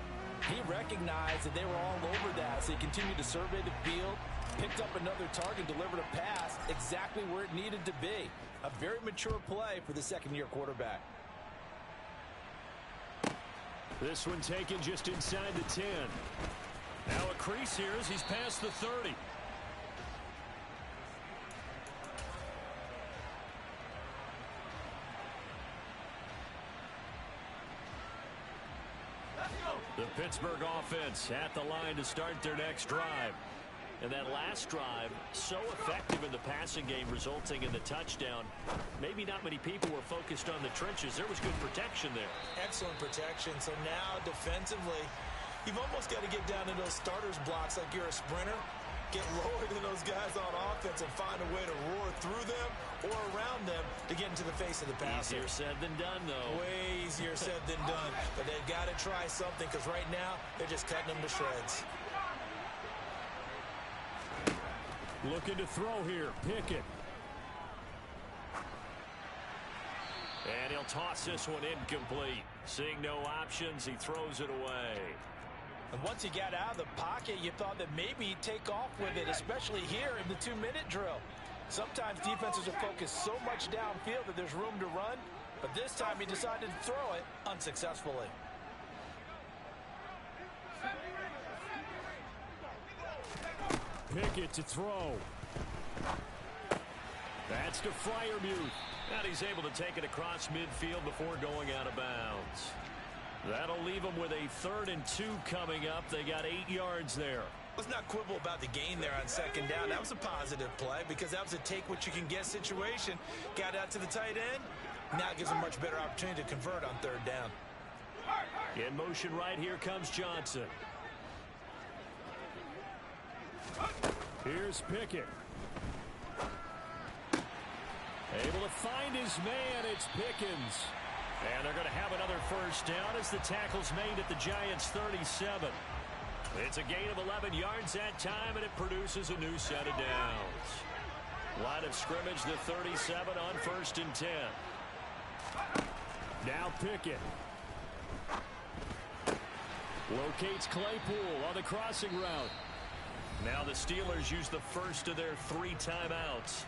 Speaker 11: he recognized that they were all over that. So he continued to survey the field, picked up another target, delivered a pass exactly where it needed to be. A very mature play for the 2nd-year quarterback.
Speaker 5: This one taken just inside the 10.
Speaker 2: Now a crease here as he's past the 30. The Pittsburgh offense at the line to start their next drive. And that last drive, so effective in the passing game, resulting in the touchdown. Maybe not many people were focused on the trenches. There was good protection there.
Speaker 3: Excellent protection. So now defensively, you've almost got to get down in those starters blocks like you're a sprinter. Get lower than those guys on offense and find a way to roar through them or around them to get into the face of the passer.
Speaker 2: Easier said than done, though.
Speaker 3: Way easier said than done. But they've got to try something because right now they're just cutting them to shreds.
Speaker 5: Looking to throw here, Pickett.
Speaker 2: And he'll toss this one incomplete. Seeing no options, he throws it away.
Speaker 11: And once he got out of the pocket, you thought that maybe he'd take off with it, especially here in the 2-minute drill. Sometimes defenses are focused so much downfield that there's room to run, but this time he decided to throw it unsuccessfully.
Speaker 5: Pickett to throw. That's to Freiermuth. And he's able to take it across midfield before going out of bounds. That'll leave them with a 3rd and 2 coming up. They got 8 yards there.
Speaker 11: Let's not quibble about the gain there on 2nd down. That was a positive play because that was a take-what-you-can-get situation. Got out to the tight end. Now it gives them a much better opportunity to convert on 3rd down.
Speaker 5: In motion right, here comes Johnson. Here's Pickett. Able to find his man. It's Pickens. And they're going to have another 1st down as the tackle's made at the Giants' 37. It's a gain of 11 yards that time, and it produces a new set of downs. Line of scrimmage, the 37 on 1st and 10. Now Pickett. Locates Claypool on the crossing route. Now the Steelers use the first of their 3 timeouts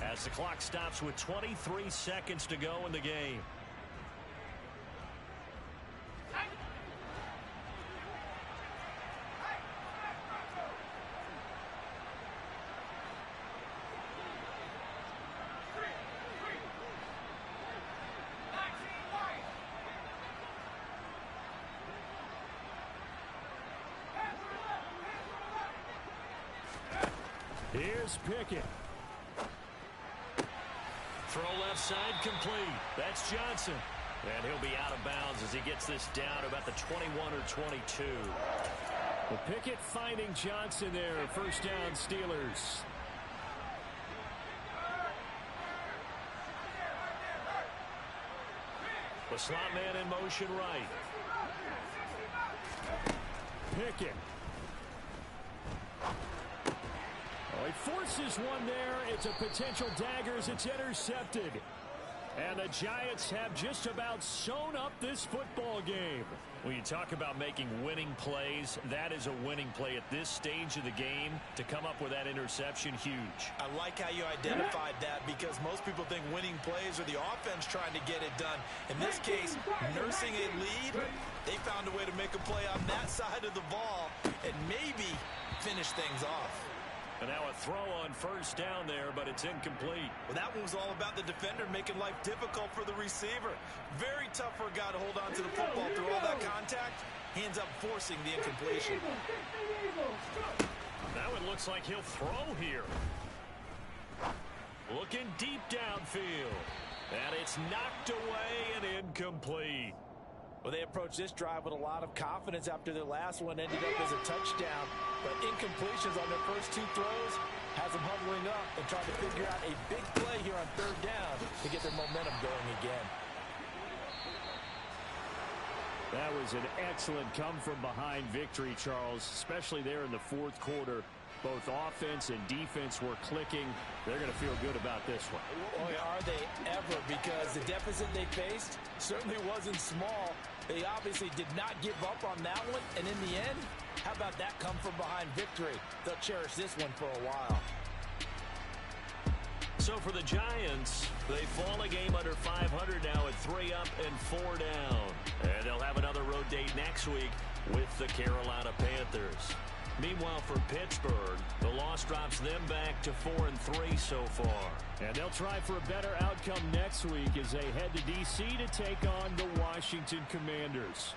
Speaker 5: as the clock stops with 23 seconds to go in the game. Here's Pickett. Throw left side complete. That's Johnson. And he'll be out of bounds as he gets this down about the 21 or 22. Well, Pickett finding Johnson there. 1st down, Steelers. The slot man in motion right. Pickett. He forces one there. It's a potential dagger as it's intercepted. And the Giants have just about sewn up this football game. When you talk about making winning plays, that is a winning play at this stage of the game. To come up with that interception, huge.
Speaker 11: I like how you identified that because most people think winning plays are the offense trying to get it done. In this case, nursing a lead, they found a way to make a play on that side of the ball and maybe finish things off.
Speaker 5: And now a throw on 1st down there, but it's incomplete.
Speaker 11: Well, that one was all about the defender making life difficult for the receiver. Very tough for a guy to hold on to the football through all that contact. Hands up, forcing the incompletion.
Speaker 5: Now it looks like he'll throw here. Looking deep downfield. And it's knocked away and incomplete.
Speaker 11: Well, they approached this drive with a lot of confidence after their last one ended up as a touchdown. But incompletions on their first 2 throws has them huddling up and trying to figure out a big play here on 3rd down to get their momentum going again.
Speaker 5: That was an excellent come-from-behind victory, Charles, especially there in the 4th quarter. Both offense and defense were clicking. They're going to feel good about this one.
Speaker 11: Boy, are they ever, because the deficit they faced certainly wasn't small. They obviously did not give up on that one, and in the end, how about that come-from-behind victory? They'll cherish this one for a while.
Speaker 5: So for the Giants, they fall a game under 500 now at 3 up and 4 down. And they'll have another road date next week with the Carolina Panthers. Meanwhile, for Pittsburgh, the loss drops them back to 4-3 so far. And they'll try for a better outcome next week as they head to D.C. to take on the Washington Commanders.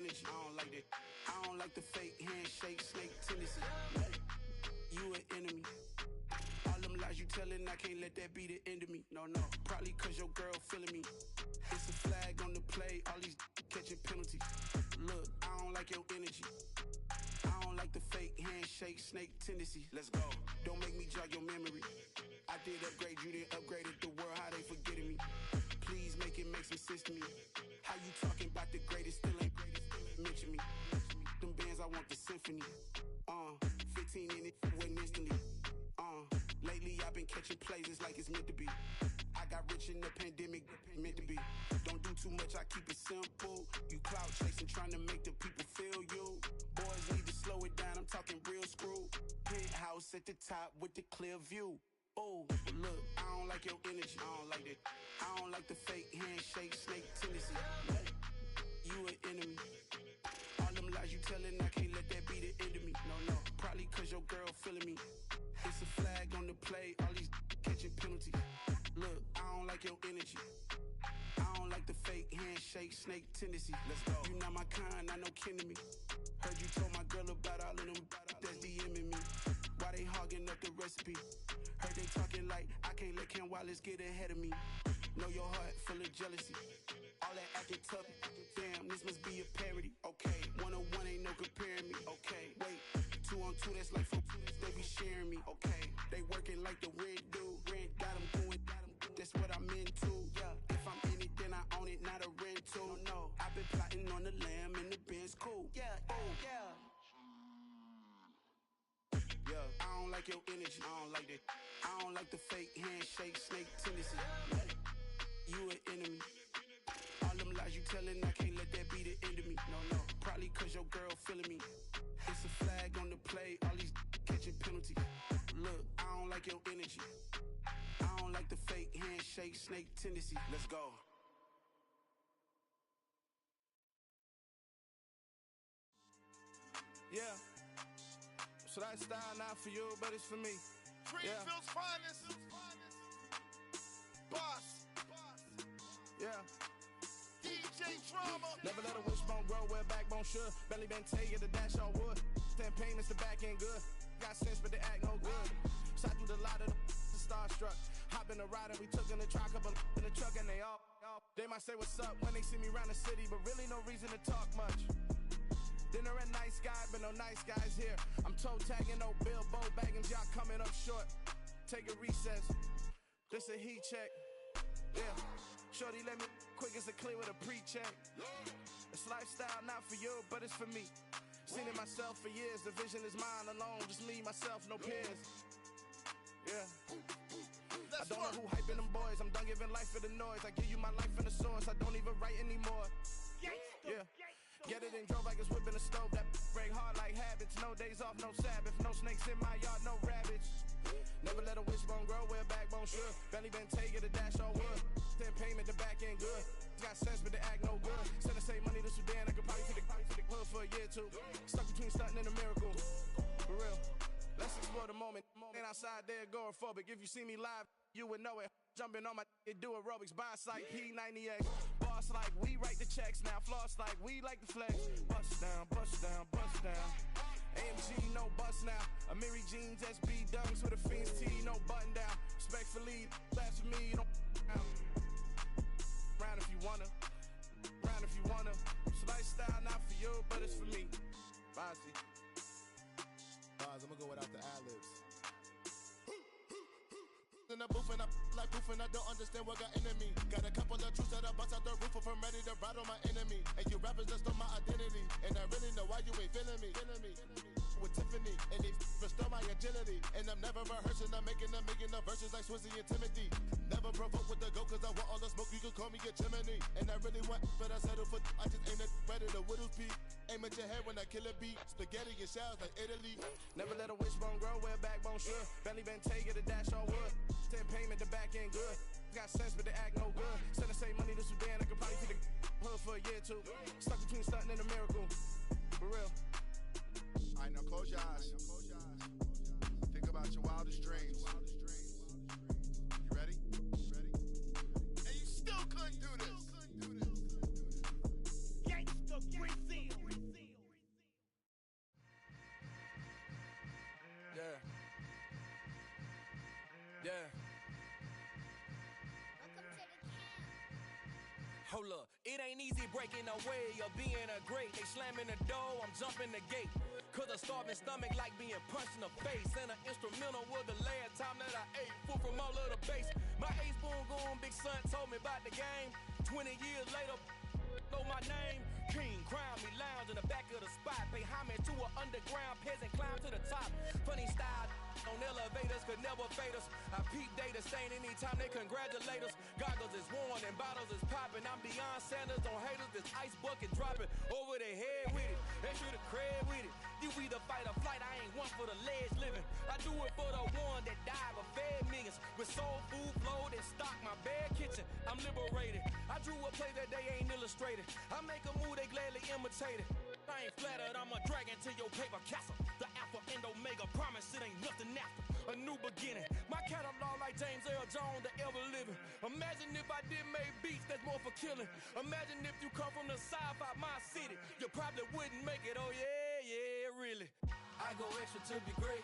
Speaker 6: energy. I don't like that. I don't like the fake handshake, snake tendency. You an enemy. All them lies you telling, I can't let that be the end of me. No, probably cause your girl feeling me. It's a flag on the play, all these catching penalties. Look, I don't like your energy. I don't like the fake handshake, snake tendency. Let's go. Don't make me jog your memory. I did upgrade, you didn't upgrade it. The world, how they forgetting me. Please make it make some sense to me. How you talking about the greatest, still ain't greatest, mention me. Them bands, I want the symphony. 15 in it, wasn't instantly. Lately I've been catching plays, it's like it's meant to be. I got rich in the pandemic, meant to be. Don't do too much, I keep it simple. You clout chasing, trying to make the people feel you. Boys need to slow it down, I'm talking real screw. Penthouse at the top with the clear view. Oh, look, I don't like your energy, I don't like that. I don't like the fake handshake, snake tendency. You an enemy. All them lies you telling, I can't let that be the end of me. No, probably cause your girl feeling me. It's a flag on the play, all these catching penalties. Look, I don't like your energy. I don't like the fake handshake, snake tendency. Let's go. You not my kind, I know kin to me. Heard you told my girl about all of them that's DMing me. Why they hogging up the recipe? Heard they talking like I can't let Ken Wallace get ahead of me. Know your heart full of jealousy. All that acting tough, damn, this must be a parody. Okay, 1-on-1 ain't no comparing me. Okay, wait, 2-on-2, that's like 4, they be sharing me. Okay, they working like the rent do. Rent got them going, that's what I'm into. Yeah, if I'm in it, then I own it, not a rental. No, I've been plotting on the lamb and the Benz cool. Yeah, yeah. I don't like your energy, I don't like that. I don't like the fake handshake, snake tendency. You an enemy. All them lies you telling, I can't let that be the end of me. No, probably cause your girl feeling me. It's a flag on the play, all these catching penalties. Look, I don't like your energy. I don't like the fake handshake, snake tendency. Let's go. Yeah. So that style not for you, but it's for me.
Speaker 12: Greenfield's finest. Boss.
Speaker 6: Yeah.
Speaker 12: DJ Drama.
Speaker 6: Never let a wishbone grow where backbone should. Belly been taking the dash on wood. 10 payments, the back end good. Got sense, but they act no good. Shot through the lot of the starstruck. Hop in the ride and we took in the truck, couple in the truck and they all. They might say what's up when they see me around the city, but really no reason to talk much. Dinner a nice guy, but no nice guys here. I'm toe tagging, no Bilbo bagging, y'all coming up short. Take a recess. This a heat check. Yeah. Shorty let me quick as a clear with a pre-check. This lifestyle not for you, but it's for me. Seen it myself for years. The vision is mine alone. Just me, myself, no peers. Yeah. I don't know who hyping them boys. I'm done giving life for the noise. I give you my life in the source. I don't even write anymore. Yeah. Get it and drove like it's whipping a stove. That break hard like habits. No days off, no Sabbath. No snakes in my yard, no rabbits. Never let a wishbone grow where backbone should. Belly been taking the dash on wood. 10 payment, the back end good. Got sense, but they act no good. Send the same money to Sudan. I could probably take the hood for a year or two. Stuck between stunting and a miracle. For real. Let's explore the moment. Ain't outside there agoraphobic. If you see me live, you would know it. Jumping on my do aerobics, buy site P90X. Boss like we write the checks now. Floss like we like the flex. Bust down, bust down, bust down. AMG, no bust now. Amiri jeans, SB dunks with a Fiends tee, no button down. Respectfully, that's for me, you don't round if you wanna. Round if you wanna. So lifestyle not for you, but it's for me. Bossy.
Speaker 12: Bars, I'm gonna go without the ad-libs. In the booth and I like proof and I don't understand what got into me. Got a couple of truths that I bust out the roof if I'm ready to ride on my enemy. And you rappers just stole my identity, and I really know why you ain't feeling me. With Tiffany, and they restore my agility. And I'm never rehearsing, I'm making $1 million verses like Swizzy and Timothy. Never provoke with the go, cause I want all the smoke, you can call me a chimney. And I really want, but I settle for, I just ain't ready to Whittles peak. Aim at your head when I kill a beat. Spaghetti and shells like Italy.
Speaker 6: Never let a wishbone grow where backbone should. Belly been taking the dash on wood. 10 payment, the back end good. Got sense, but they act no good. Send the same money to Sudan, I could probably take the hood for a year or two. Stuck between stunting and a miracle. For real.
Speaker 12: Alright, now close your eyes. Think about your wildest dreams. You ready? And you still couldn't do this.
Speaker 4: Gangsta Brazil.
Speaker 7: Yeah. Hold up, it ain't easy breaking away or being a great. They slamming the door, I'm jumping the gate. Cause a starving stomach like being punched in the face. And an instrumental was the last time that I ate food from all of the base. My ace boom goon big son told me about the game. 20 years later, know my name. King, crown me, lounge in the back of the spot. Pay homage to an underground peasant, climb to the top. Funny style on elevators could never fade us. I peep data stain anytime they congratulate us. Goggles is worn and bottles is popping. I'm beyond Sanders on haters. This ice bucket dropping over their head with it. They should have cred with it. You either fight or flight. I ain't one for the ledge living. I do it for the one that died but fed millions. With soul food flowed and stock my bad kitchen. I'm liberated. I drew a play that they ain't illustrated. I make a move they gladly imitated. I ain't flattered, I'm a dragon to your paper castle. The alpha and omega, promise it ain't nothing after. A new beginning, my catalog like James Earl Jones, the ever living. Imagine if I did make beats that's more for killing. Imagine if you come from the south out my city. You probably wouldn't make it, oh yeah, really. I go extra to be great.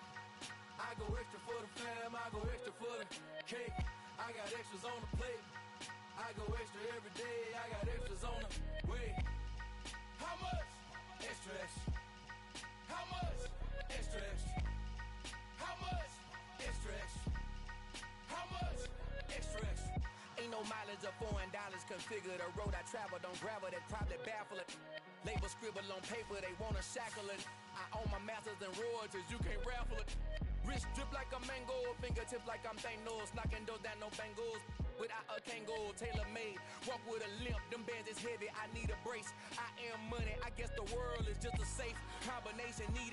Speaker 7: I go extra for the fam, I go extra for the cake. I got extras on the plate. I go extra every day, I got extras on the way. How much? Extra, extra. How much? Extra, extra. How much? Extra, extra. How much? Extra, extra. Ain't no mileage of $4 configure the road I travel. Don't gravel that probably baffle it. Label scribble on paper, they wanna shackle it. I own my masters and royalties, you can't raffle it. Wrist drip like a mango, fingertip like I'm Thanos. Knocking doors down, no bangles. Without a Kango, tailor-made. Walk with a limp, them bands is heavy, I need a brace. I am money, I guess the world is just a safe combination needed.